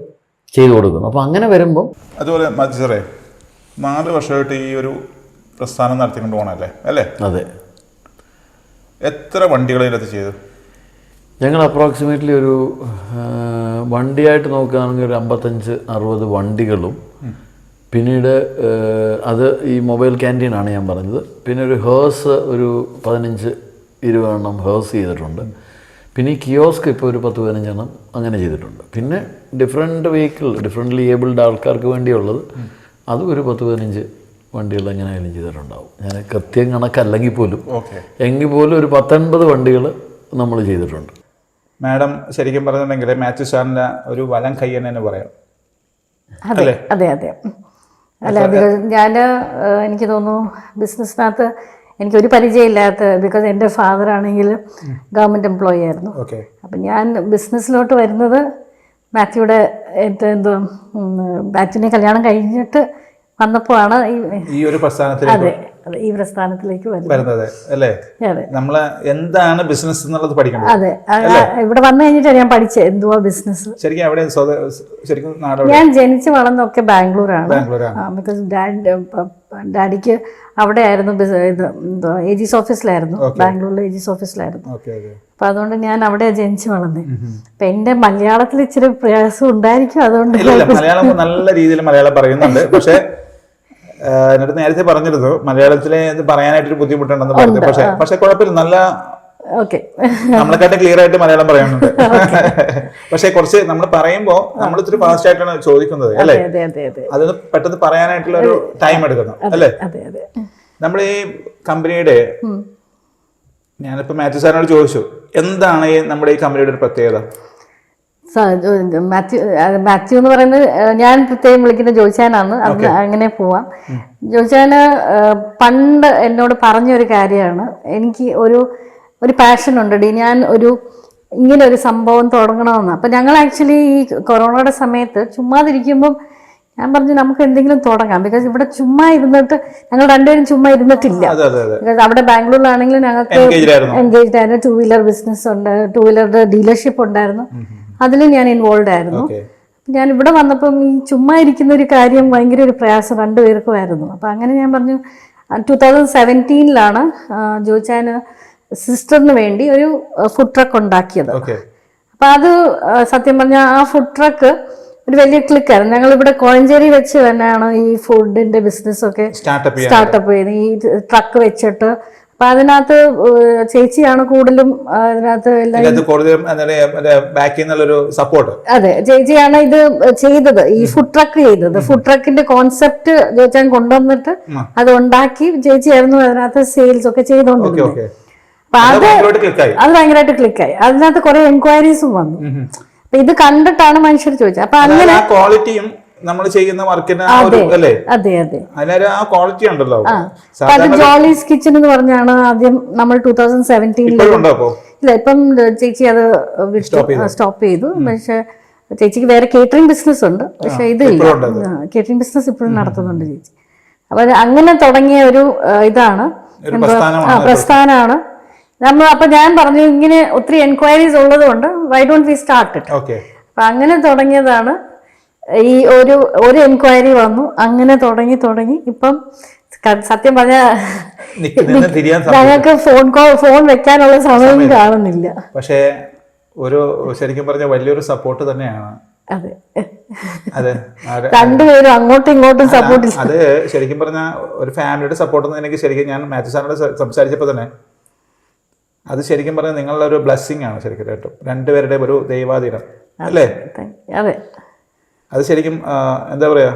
ചെയ്തു കൊടുക്കുന്നു. അപ്പം അങ്ങനെ വരുമ്പോൾ അതുപോലെ മത്സരേ 4 വർഷമായിട്ട് ഈ ഒരു പ്രസ്ഥാനം നടത്തിക്കൊണ്ട് പോകണല്ലേ അല്ലേ? അതെ. എത്ര വണ്ടികൾ ഇതിനകത്ത് ചെയ്തു? ഞങ്ങൾ അപ്രോക്സിമേറ്റ്ലി ഒരു വണ്ടിയായിട്ട് നോക്കുകയാണെങ്കിൽ ഒരു 55-60 വണ്ടികളും, പിന്നീട് അത് ഈ മൊബൈൽ ക്യാൻറ്റീനാണ് ഞാൻ പറഞ്ഞത്. പിന്നെ ഒരു ഹേഴ്സ് ഒരു 15-20 എണ്ണം ഹേഴ്സ് ചെയ്തിട്ടുണ്ട്. പിന്നെ ഈ കിയോസ്ക് ഇപ്പോൾ ഒരു 10-15 എണ്ണം അങ്ങനെ ചെയ്തിട്ടുണ്ട്. പിന്നെ ഡിഫറെൻറ്റ് വെഹിക്കിൾ, ഡിഫറെൻ്റ്ലി ഏബിൾഡ് ആൾക്കാർക്ക് വേണ്ടിയുള്ളത് അതും ഒരു 10-15 വണ്ടികൾ എങ്ങനെയായാലും ചെയ്തിട്ടുണ്ടാവും. ഞാൻ കൃത്യം കണക്കല്ലെങ്കിൽ പോലും എങ്കിൽ പോലും ഒരു 10-50 വണ്ടികൾ നമ്മൾ ചെയ്തിട്ടുണ്ട്. മാഡം ശരിക്കും പറഞ്ഞിട്ടുണ്ടെങ്കിൽ മാത്യു സാറിൻ്റെ ഒരു വലം കൈ തന്നെ പറയാം. അതെ അതെ അതെ അല്ല, ഞാൻ എനിക്ക് തോന്നുന്നു ബിസിനസ്സിനകത്ത് എനിക്കൊരു പരിചയമില്ലാത്ത, ബിക്കോസ് എൻ്റെ ഫാദർ ആണെങ്കിൽ ഗവൺമെൻറ് എംപ്ലോയി ആയിരുന്നു. അപ്പം ഞാൻ ബിസിനസ്സിലോട്ട് വരുന്നത് മാത്യുവിൻ്റെ എന്തോ മാത്യുവിനെ കല്യാണം കഴിഞ്ഞിട്ട് വന്നപ്പോഴാണ് ഈ ഒരു പ്രസ്ഥാനത്തിലേക്ക് അതെ ഈ പ്രസ്ഥാനത്തിലേക്ക് വരുന്നത് അല്ലേ? നമ്മള് എന്താണ് ബിസിനസ് എന്നുള്ളത് പഠിക്കണം. അതെ, ഇവിടെ വന്നു കഴിഞ്ഞിട്ടാണ് ഞാൻ പഠിച്ചത് എന്തുവാ ബിസിനസ്. ശരിക്കും എവിടെ ശരിക്കും ഞാൻ ജനിച്ച് വളർന്നൊക്കെ ബാംഗ്ലൂരാണ്. ബിക്കോസ് ഡാഡിക്ക് അവിടെ ആയിരുന്നു ഇത് എന്തോ ഏജീസ് ഓഫീസിലായിരുന്നു, ബാംഗ്ലൂരിലെ ഏജീസ് ഓഫീസിലായിരുന്നു. അപ്പൊ അതുകൊണ്ട് ഞാൻ അവിടെ ജനിച്ച് വളർന്നേ. അപ്പൊ എന്റെ മലയാളത്തിൽ ഇച്ചിരി പ്രയാസം ഉണ്ടായിരിക്കും. അതുകൊണ്ട് മലയാളം നല്ല രീതിയിൽ മലയാളം പറയുന്നുണ്ട്. പക്ഷെ എന്നിട്ട് നേരത്തെ പറഞ്ഞിരുന്നു മലയാളത്തിലെ ഇത് പറയാനായിട്ടൊരു ബുദ്ധിമുട്ടുണ്ടെന്ന് പറഞ്ഞു. പക്ഷെ കുഴപ്പമില്ല, നല്ല നമ്മളെക്കാട്ടും ക്ലിയർ ആയിട്ട് മലയാളം പറയാനുണ്ട്. പക്ഷെ കുറച്ച് നമ്മൾ പറയുമ്പോ നമ്മൾ ഇത്തിരി ഫാസ്റ്റ് ആയിട്ടാണ് ചോദിക്കുന്നത് അല്ലേ? അതിന് പെട്ടെന്ന് പറയാനായിട്ടുള്ള ഒരു ടൈം എടുക്കണം അല്ലേ? നമ്മുടെ ഈ കമ്പനിയുടെ, ഞാനിപ്പോ മാത്യു സാറിനോട് ചോദിച്ചു എന്താണ് ഈ നമ്മുടെ ഈ കമ്പനിയുടെ ഒരു പ്രത്യേകത? മാത്യു എന്ന് പറയുന്നത് ഞാൻ പ്രത്യേകം വിളിക്കുന്ന ജോയിച്ചാനാണ്. അത് അങ്ങനെ പോവാം. ജോയിച്ചാന് പണ്ട് എന്നോട് പറഞ്ഞൊരു കാര്യമാണ്, എനിക്ക് ഒരു പാഷൻ ഉണ്ട്, ഞാൻ ഇങ്ങനെ ഒരു സംഭവം തുടങ്ങണമെന്ന്. അപ്പം ഞങ്ങൾ ആക്ച്വലി ഈ കൊറോണയുടെ സമയത്ത് ചുമ്മാതിരിക്കുമ്പം ഞാൻ പറഞ്ഞു നമുക്ക് എന്തെങ്കിലും തുടങ്ങാം. ബിക്കോസ് ഇവിടെ ചുമ്മാ ഇരുന്നിട്ട് ഞങ്ങൾ രണ്ടുപേരും ചുമ്മാ ഇരുന്നിട്ടില്ല. ബിക്കോസ് അവിടെ ബാംഗ്ലൂരിലാണെങ്കിലും ഞങ്ങൾക്ക് എൻഗേജ്ഡ് ആയിരുന്നു. 2 വീലർ ബിസിനസ് ഉണ്ട്, 2 വീലറുടെ ഡീലർഷിപ്പ് ഉണ്ടായിരുന്നു, അതിൽ ഞാൻ ഇൻവോൾവ് ആയിരുന്നു. ഞാൻ ഇവിടെ വന്നപ്പം ഈ ചുമ്മാ ഇരിക്കുന്ന ഒരു കാര്യം ഭയങ്കര ഒരു പ്രയാസം രണ്ടുപേർക്കുമായിരുന്നു. അപ്പം അങ്ങനെ ഞാൻ പറഞ്ഞു 2017 ജോയിച്ചാന് സിസ്റ്ററിന് വേണ്ടി ഒരു ഫുഡ് ട്രക്ക് ഉണ്ടാക്കിയത്. അപ്പം അത് സത്യം പറഞ്ഞാൽ ആ ഫുഡ് ട്രക്ക് ഒരു വലിയ ക്ലിക്കായിരുന്നു. ഞങ്ങളിവിടെ കോഴഞ്ചേരി വെച്ച് തന്നെയാണ് ഈ ഫുഡിന്റെ ബിസിനസ്സൊക്കെ സ്റ്റാർട്ടപ്പ് ചെയ്ത് ഈ ട്രക്ക് വെച്ചിട്ട്. അപ്പൊ അതിനകത്ത് ചേച്ചിയാണ് കൂടുതലും അതിനകത്ത് അതെ ചേച്ചിയാണ് ഇത് ചെയ്തത്, ഈ ഫുഡ് ട്രക്ക് ചെയ്തത്. ഫുഡ് ട്രക്കിന്റെ കോൺസെപ്റ്റ് ചോദിച്ചാൽ കൊണ്ടുവന്നിട്ട് അത് ഉണ്ടാക്കി ചേച്ചിയായിരുന്നു അതിനകത്ത് സെയിൽസ് ഒക്കെ ചെയ്തോണ്ടിരുന്നത്. അപ്പൊ അത് ഭയങ്കരമായിട്ട് ക്ലിക്കായി. അതിനകത്ത് കുറെ എൻക്വയറീസും വന്നു. അപ്പൊ ഇത് കണ്ടിട്ടാണ് മനുഷ്യർ ചോദിച്ചത്. അപ്പൊ അങ്ങനെ ക്വാളിറ്റിയും നമ്മൾ ചെയ്യുന്ന വർക്കിന് അല്ലേ? അതെ അതെ ആ ക്വാളിറ്റി ഉണ്ടല്ലോ. അത് ജോളീസ് കിച്ചൺ എന്ന് പറഞ്ഞാണ് ആദ്യം നമ്മൾ 2017 ഇല്ല, ഇപ്പം ചേച്ചി അത് സ്റ്റോപ്പ് ചെയ്തു. പക്ഷെ ചേച്ചിക്ക് വേറെ കേറ്ററിംഗ് ബിസിനസ് ഉണ്ട്, പക്ഷെ ഇതില്ല. കേറ്ററിംഗ് ബിസിനസ് ഇപ്പോഴും നടത്തുന്നുണ്ട് ചേച്ചി. അപ്പൊ അങ്ങനെ തുടങ്ങിയ ഒരു ഇതാണ് പ്രസ്ഥാനമാണ് നമ്മൾ. അപ്പൊ ഞാൻ പറഞ്ഞു ഇങ്ങനെ ഒത്തിരി എൻക്വയറീസ് ഉള്ളത് കൊണ്ട് why don't we start it. അപ്പൊ അങ്ങനെ തുടങ്ങിയതാണ്. ഈ ഒരു എൻക്വയറി വന്നു, അങ്ങനെ തുടങ്ങി ഇപ്പം സത്യം പറഞ്ഞ ഞങ്ങൾക്ക് ഫോൺ വെക്കാനുള്ള സമയം കാണുന്നില്ല. പക്ഷേ ശരിക്കും പറഞ്ഞ വലിയൊരു സപ്പോർട്ട് തന്നെയാണ്. അതെ അതെ, രണ്ടുപേരും അങ്ങോട്ടും ഇങ്ങോട്ടും സപ്പോർട്ട്. അത് ശരിക്കും പറഞ്ഞ ഒരു ഫാമിലിയുടെ സപ്പോർട്ട് എനിക്ക് ശരിക്കും ഞാൻ മാത്യു സാറിനോട് സംസാരിച്ചപ്പോൾ തന്നെ അത് ശരിക്കും പറഞ്ഞാൽ നിങ്ങളുടെ ഒരു ബ്ലെസ്സിങ് ആണ് ശരിക്കും കേട്ടോ, രണ്ടുപേരുടെ ഒരു ദൈവാധീനം അല്ലേ? അതെ, അത് ശരിക്കും എന്താ പറയുക,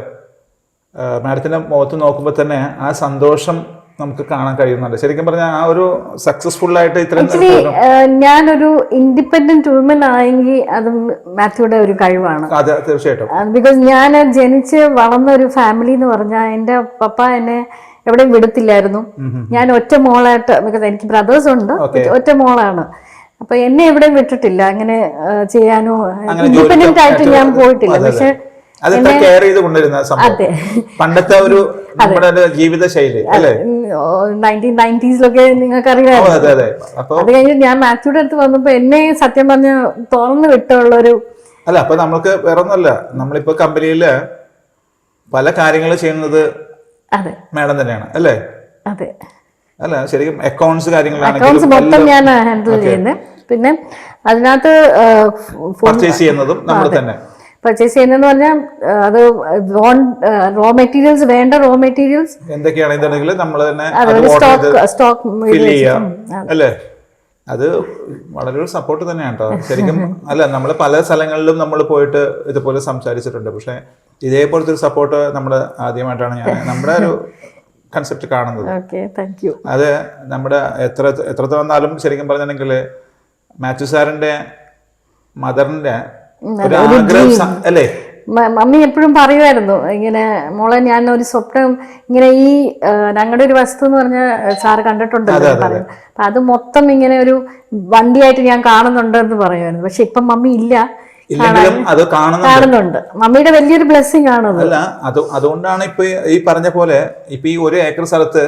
മാഡത്തിൻ്റെ മുഖത്ത് നോക്കുമ്പോൾ തന്നെ ആ സന്തോഷം നമുക്ക് കാണാൻ കഴിയുന്നുണ്ട്. ശരിക്കും പറഞ്ഞാൽ ആ ഒരു സക്സസ്ഫുൾ ആയിട്ട് ഇത്രയും ആക്ച്വലി ഞാനൊരു ഇൻഡിപെൻഡന്റ് വുമൻ ആയെങ്കിൽ അത് മാത്യുയുടെ ഒരു കഴിവാണ്. അതെ, തീർച്ചയായിട്ടും. ബിക്കോസ് ഞാൻ ജനിച്ച് വളർന്ന ഒരു ഫാമിലി എന്ന് പറഞ്ഞാൽ എൻ്റെ പപ്പ എന്നെ എവിടെയും വിടത്തില്ലായിരുന്നു. ഞാൻ ഒറ്റ മോളായിട്ട്, ബിക്കോസ് എനിക്ക് ബ്രദേഴ്സ് ഉണ്ട്, ഒറ്റ മോളാണ്. അപ്പൊ എന്നെ എവിടെയും വിട്ടിട്ടില്ല അങ്ങനെ ചെയ്യാനോ, ഇൻഡിപെൻഡന്റ് ആയിട്ട് ഞാൻ പോയിട്ടില്ല. പക്ഷെ കെയർ ചെയ്ത് കൊണ്ടിരുന്ന സംഭവം പണ്ടത്തെ ഒരു നമ്മുടെ ജീവിത ശൈലി അല്ലേ, 1990s നിങ്ങൾക്ക് അറിയാമോ. അത് കഴിഞ്ഞ് ഞാൻ മാത്യുയുടെ അടുത്ത് വന്നപ്പോ എന്നെ സത്യം പറഞ്ഞ തുറന്നു വിട്ടുള്ളൊരു അല്ല. അപ്പൊ നമുക്ക് വേറെ ഒന്നല്ല, നമ്മളിപ്പോ കമ്പനിയില് പല കാര്യങ്ങൾ ചെയ്യുന്നത് മാഡം തന്നെയാണ് അല്ലേ? അതെ. അല്ല ശരിക്കും അക്കൗണ്ട്സ് അക്കൗണ്ട്സ് മൊത്തം ഞാൻ ഹാൻഡിൽ ചെയ്യുന്നത്. പിന്നെ അതിനകത്ത് പർച്ചേസ് ചെയ്യുന്നതും നമ്മൾ തന്നെ പർച്ചേസ് ചെയ്യുന്നതെന്ന് പറഞ്ഞാൽ അത് റോ മെറ്റീരിയൽസ്, വേണ്ട റോ മെറ്റീരിയൽസ് എന്തൊക്കെയാണെന്നുണ്ടെങ്കിൽ നമ്മൾ തന്നെ സ്റ്റോക്ക് ഫിൽ ചെയ്യാം അല്ലേ? അത് വളരെ ഒരു സപ്പോർട്ട് തന്നെയാണ് കേട്ടോ ശരിക്കും. അല്ല, നമ്മൾ പല സ്ഥലങ്ങളിലും നമ്മൾ പോയിട്ട് ഇതുപോലെ സംസാരിച്ചിട്ടുണ്ട്. പക്ഷെ ഇതേപോലത്തെ ഒരു സപ്പോർട്ട് നമ്മൾ ആദ്യമായിട്ടാണ് ഞാൻ നമ്മുടെ ഒരു കൺസെപ്റ്റ് കാണുന്നത്. അത് നമ്മുടെ എത്ര വന്നാലും ശരിക്കും പറഞ്ഞിട്ടുണ്ടെങ്കിൽ മാത്യു സാറിന്റെ മദറിന്റെ ഒരു ആഗ്രഹം അല്ലേ? മമ്മി എപ്പോഴും പറയുമായിരുന്നു ഇങ്ങനെ, മോളെ ഞാൻ ഒരു സ്വപ്നം ഇങ്ങനെ ഈ ഞങ്ങളുടെ ഒരു വസ്തു എന്ന് പറഞ്ഞ സാറ് കണ്ടിട്ടുണ്ടല്ലോ പറയും. അപ്പൊ അത് മൊത്തം ഇങ്ങനെ ഒരു വണ്ടിയായിട്ട് ഞാൻ കാണുന്നുണ്ടെന്ന് പറയുമായിരുന്നു. പക്ഷെ ഇപ്പം മമ്മി ഇല്ല, അത് കാണുന്നുണ്ട്. മമ്മിയുടെ വലിയൊരു ബ്ലെസ്സിങ് ആണത്. അല്ല, അതുകൊണ്ടാണ് ഇപ്പൊ ഈ പറഞ്ഞ പോലെ ഇപ്പൊ ഈ 1 ഏക്കർ സ്ഥലത്ത്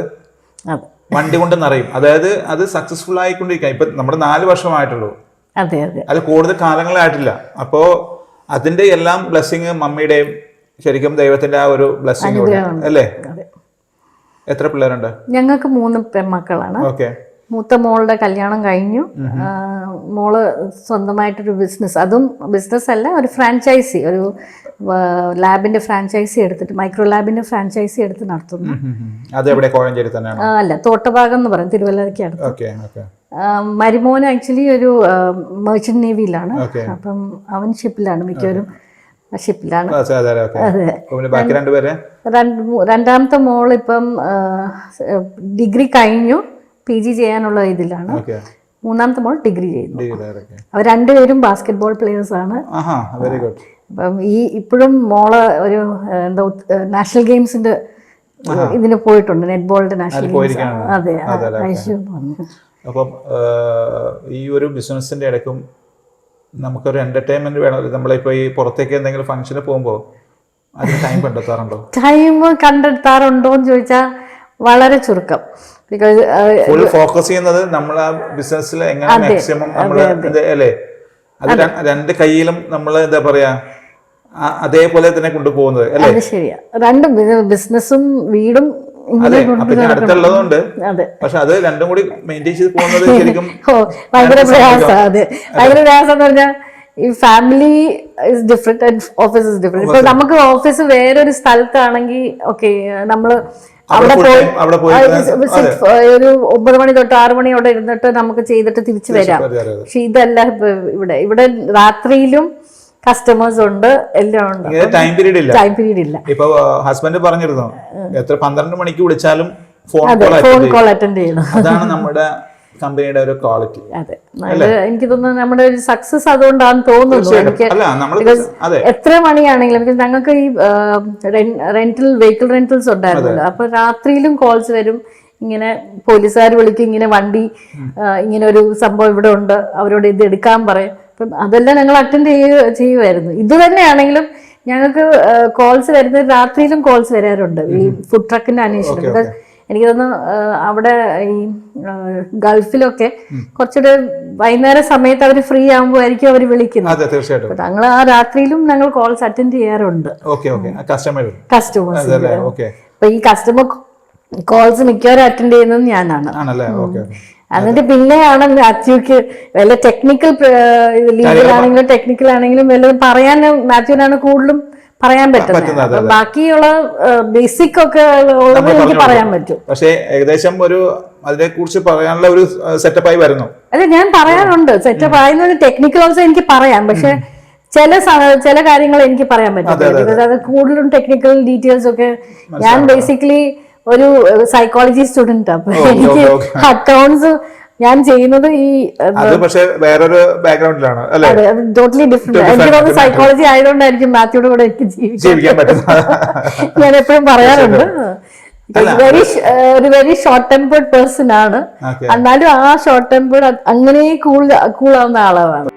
വണ്ടി കൊണ്ട് നിറയും. അതായത് അത് സക്സസ്ഫുൾ ആയിക്കൊണ്ടിരിക്കുക. ഇപ്പൊ നമ്മുടെ 4 വർഷമായിട്ടുള്ളൂ, അത് കൂടുതൽ കാലങ്ങളായിട്ടില്ല. അപ്പോ അതിന്റെ എല്ലാം ബ്ലെസ്സിങ് മമ്മിയുടെയും ശരിക്കും ദൈവത്തിന്റെ ആ ഒരു ബ്ലെസ്സിങ് അല്ലേ? എത്ര പിള്ളേരുണ്ട്? ഞങ്ങൾക്ക് 3 പെൺമക്കളാണ്. ഓക്കെ. മൂത്ത മോളുടെ കല്യാണം കഴിഞ്ഞു. മോള് സ്വന്തമായിട്ടൊരു ബിസിനസ്, അതും ബിസിനസ് അല്ല, ഒരു ഫ്രാഞ്ചൈസി, ഒരു ലാബിന്റെ ഫ്രാഞ്ചൈസി എടുത്തിട്ട്, മൈക്രോ ലാബിന്റെ ഫ്രാഞ്ചൈസി എടുത്ത് നടത്തുന്നു. അല്ല, തോട്ടഭാഗം എന്ന് പറയും, തിരുവല്ലയ്ക്ക് അടുത്ത്. മരുമോന് ആക്ച്വലി ഒരു മെർച്ചന്റ് നേവിയിലാണ്. അപ്പം അവൻ ഷിപ്പിലാണ്, മിക്കവരും ഷിപ്പിലാണ്. അതെ. രണ്ടാമത്തെ മോൾ ഇപ്പം ഡിഗ്രി കഴിഞ്ഞു, PG ചെയ്യാനുള്ള ഇതിലാണ്. 3ാമത്തെ മോൾ ഡിഗ്രി ചെയ്യുന്നു. അവർ രണ്ടുപേരും ബാസ്കറ്റ്ബോൾ പ്ലേയേഴ്സ് ആണ്. അപ്പം ഇപ്പോഴും മോള് ഒരു എന്താ നാഷണൽ ഗെയിംസിന്റെ ഇതിന് പോയിട്ടുണ്ട്, നെറ്റ്ബോളിന്റെ നാഷണൽ ഗെയിംസ്. അതെ. അപ്പം ഈ ഒരു ബിസിനസിന്റെ ഇടയ്ക്കും നമുക്കൊരു എന്റർടൈൻമെന്റ് വേണം. നമ്മളിപ്പോ ഈ പുറത്തേക്ക് എന്തെങ്കിലും ഫംഗ്ഷന് പോകുമ്പോൾ അതിന് ടൈം കണ്ടെത്താറുണ്ടോ? ടൈം കണ്ടെത്താറുണ്ടോന്ന് ചോദിച്ചാൽ വളരെ ചുരുക്കം. ബിക്കോസ് ഫുൾ ഫോക്കസ് ചെയ്യുന്നത് നമ്മൾ ആ ബിസിനസ്സിൽ എങ്ങനെ മാക്സിമം നമ്മൾ അല്ലേ, അത് 2 കൈയിലും നമ്മൾ എന്താ പറയാ അതേപോലെ തന്നെ കൊണ്ടുപോകുന്നത് അല്ലേ? അത് ശരിയാ. രണ്ടും ബിസിനസ്സും വീടും അടുത്തുള്ളതുകൊണ്ട്. പക്ഷെ അത് രണ്ടും കൂടി മെയിൻറ്റെയിൻ ചെയ്ത് പോകുന്നത് ശരിക്കും ഭയങ്കര പ്രയാസം. അതെ, ഭയങ്കര പ്രയാസം എന്ന് പറഞ്ഞാൽ ഈ family is different and office is different. ഇപ്പൊ നമുക്ക് ഓഫീസ് വേറൊരു സ്ഥലത്താണെങ്കിൽ ഓക്കെ, നമ്മള് അവിടെ പോയി ഒരു 9 മണി തൊട്ട് 6 മണി അവിടെ ഇരുന്നിട്ട് നമുക്ക് ചെയ്തിട്ട് തിരിച്ചു വരാം. പക്ഷെ ഇതല്ല, ഇവിടെ രാത്രിയിലും കസ്റ്റമേഴ്സ് ഉണ്ട്, എല്ലാം ഉണ്ട്. ടൈം പീരീഡ് ഇല്ല. ഇപ്പൊ ഹസ്ബൻഡ് പറഞ്ഞിരുന്നു എത്ര 12 മണിക്ക് വിളിച്ചാലും ഫോൺ കോൾ അറ്റൻഡ് ചെയ്യണം. അതാണ് നമ്മുടെ കമ്പനിയുടെ ഒരു ക്വാളിറ്റി. അതെ, എനിക്ക് തോന്നുന്നു നമ്മുടെ ഒരു സക്സസ് അതുകൊണ്ടാണ് തോന്നുന്നു എനിക്ക്. എത്ര മണിയാണെങ്കിലും ഞങ്ങൾക്ക് ഈ വെഹിക്കിൾ റെന്റൽസ് ഉണ്ടായിരുന്നല്ലോ, അപ്പൊ രാത്രിയിലും കോൾസ് വരും. ഇങ്ങനെ പോലീസുകാർ വിളിക്കും, ഇങ്ങനെ വണ്ടി ഇങ്ങനെ ഒരു സംഭവം ഇവിടെ ഉണ്ട്, അവരോട് ഇത് എടുക്കാൻ പറയും. അപ്പം അതെല്ലാം ഞങ്ങൾ അറ്റൻഡ് ചെയ്യുമായിരുന്നു. ഇത് തന്നെയാണെങ്കിലും ഞങ്ങൾക്ക് കോൾസ് വരുന്നത് രാത്രിയിലും കോൾസ് വരാറുണ്ട്, ഈ ഫുഡ് ട്രക്കിന്റെ അന്വേഷണം. എനിക്ക് തോന്നുന്നു അവിടെ ഈ ഗൾഫിലൊക്കെ കുറച്ചുകൂടെ വൈകുന്നേര സമയത്ത് അവർ ഫ്രീ ആകുമ്പോൾ ആയിരിക്കും അവർ വിളിക്കുന്നത്. ഞങ്ങൾ ആ രാത്രിയിലും ഞങ്ങൾ കോൾസ് അറ്റൻഡ് ചെയ്യാറുണ്ട്, കസ്റ്റമേഴ്സ്. അപ്പൊ ഈ കസ്റ്റമർ കോൾസ് മിക്കവാറും അറ്റൻഡ് ചെയ്യുന്നത് ഞാനാണ്. എന്നിട്ട് പിന്നെയാണ് മാത്യുക്ക് വല്ല ടെക്നിക്കൽ ലീഗലാണെങ്കിലും ടെക്നിക്കൽ ആണെങ്കിലും വല്ലതും പറയാൻ മാത്യുവിനാണ് കൂടുതലും പറയാൻ പറ്റുന്നത്. ബാക്കിയുള്ള ബേസിക് ഒക്കെ ഉള്ളത് എനിക്ക് പറയാൻ പറ്റും. പക്ഷേ ഏകദേശം ഒരു അതിനെ കുറിച്ച് പറയാനുള്ള ഒരു സെറ്റപ്പായി വരുന്നു. അല്ല, ഞാൻ പറയാറുണ്ട്, സെറ്റപ്പ് ആയിരുന്നത് ടെക്നിക്കൽ ഓൾസോ എനിക്ക് പറയാം. പക്ഷെ ചില കാര്യങ്ങൾ എനിക്ക് പറയാൻ പറ്റില്ല. അത് കൂടുതലും ടെക്നിക്കൽ ഡീറ്റെയിൽസ് ഒക്കെ ഞാൻ ബേസിക്കലി ഒരു സൈക്കോളജി സ്റ്റുഡന്റ്. അപ്പൊ എനിക്ക് അക്കൗണ്ട്സ് ഞാൻ ചെയ്യുന്നത് ഈ അത് പക്ഷെ വേറൊരു ബാക്ക്ഗ്രൗണ്ടിലാണ് അല്ലെ? Totally different. എനിക്ക് തോന്നുന്നു സൈക്കോളജി ആയതുകൊണ്ടായിരിക്കും മാത്യുയുടെ കൂടെ എനിക്ക് ജീവിക്കാൻ പറ്റുന്നത്. ഞാൻ എപ്പോഴും പറയാറുണ്ട്. ഒരു വെരി ഷോർട്ട് ടെമ്പേർഡ് പേഴ്സൺ ആണ്, എന്നാലും ആ ഷോർട്ട് ടെമ്പേർഡ് അങ്ങനെ കൂൾ ആവുന്ന ആളാണ്.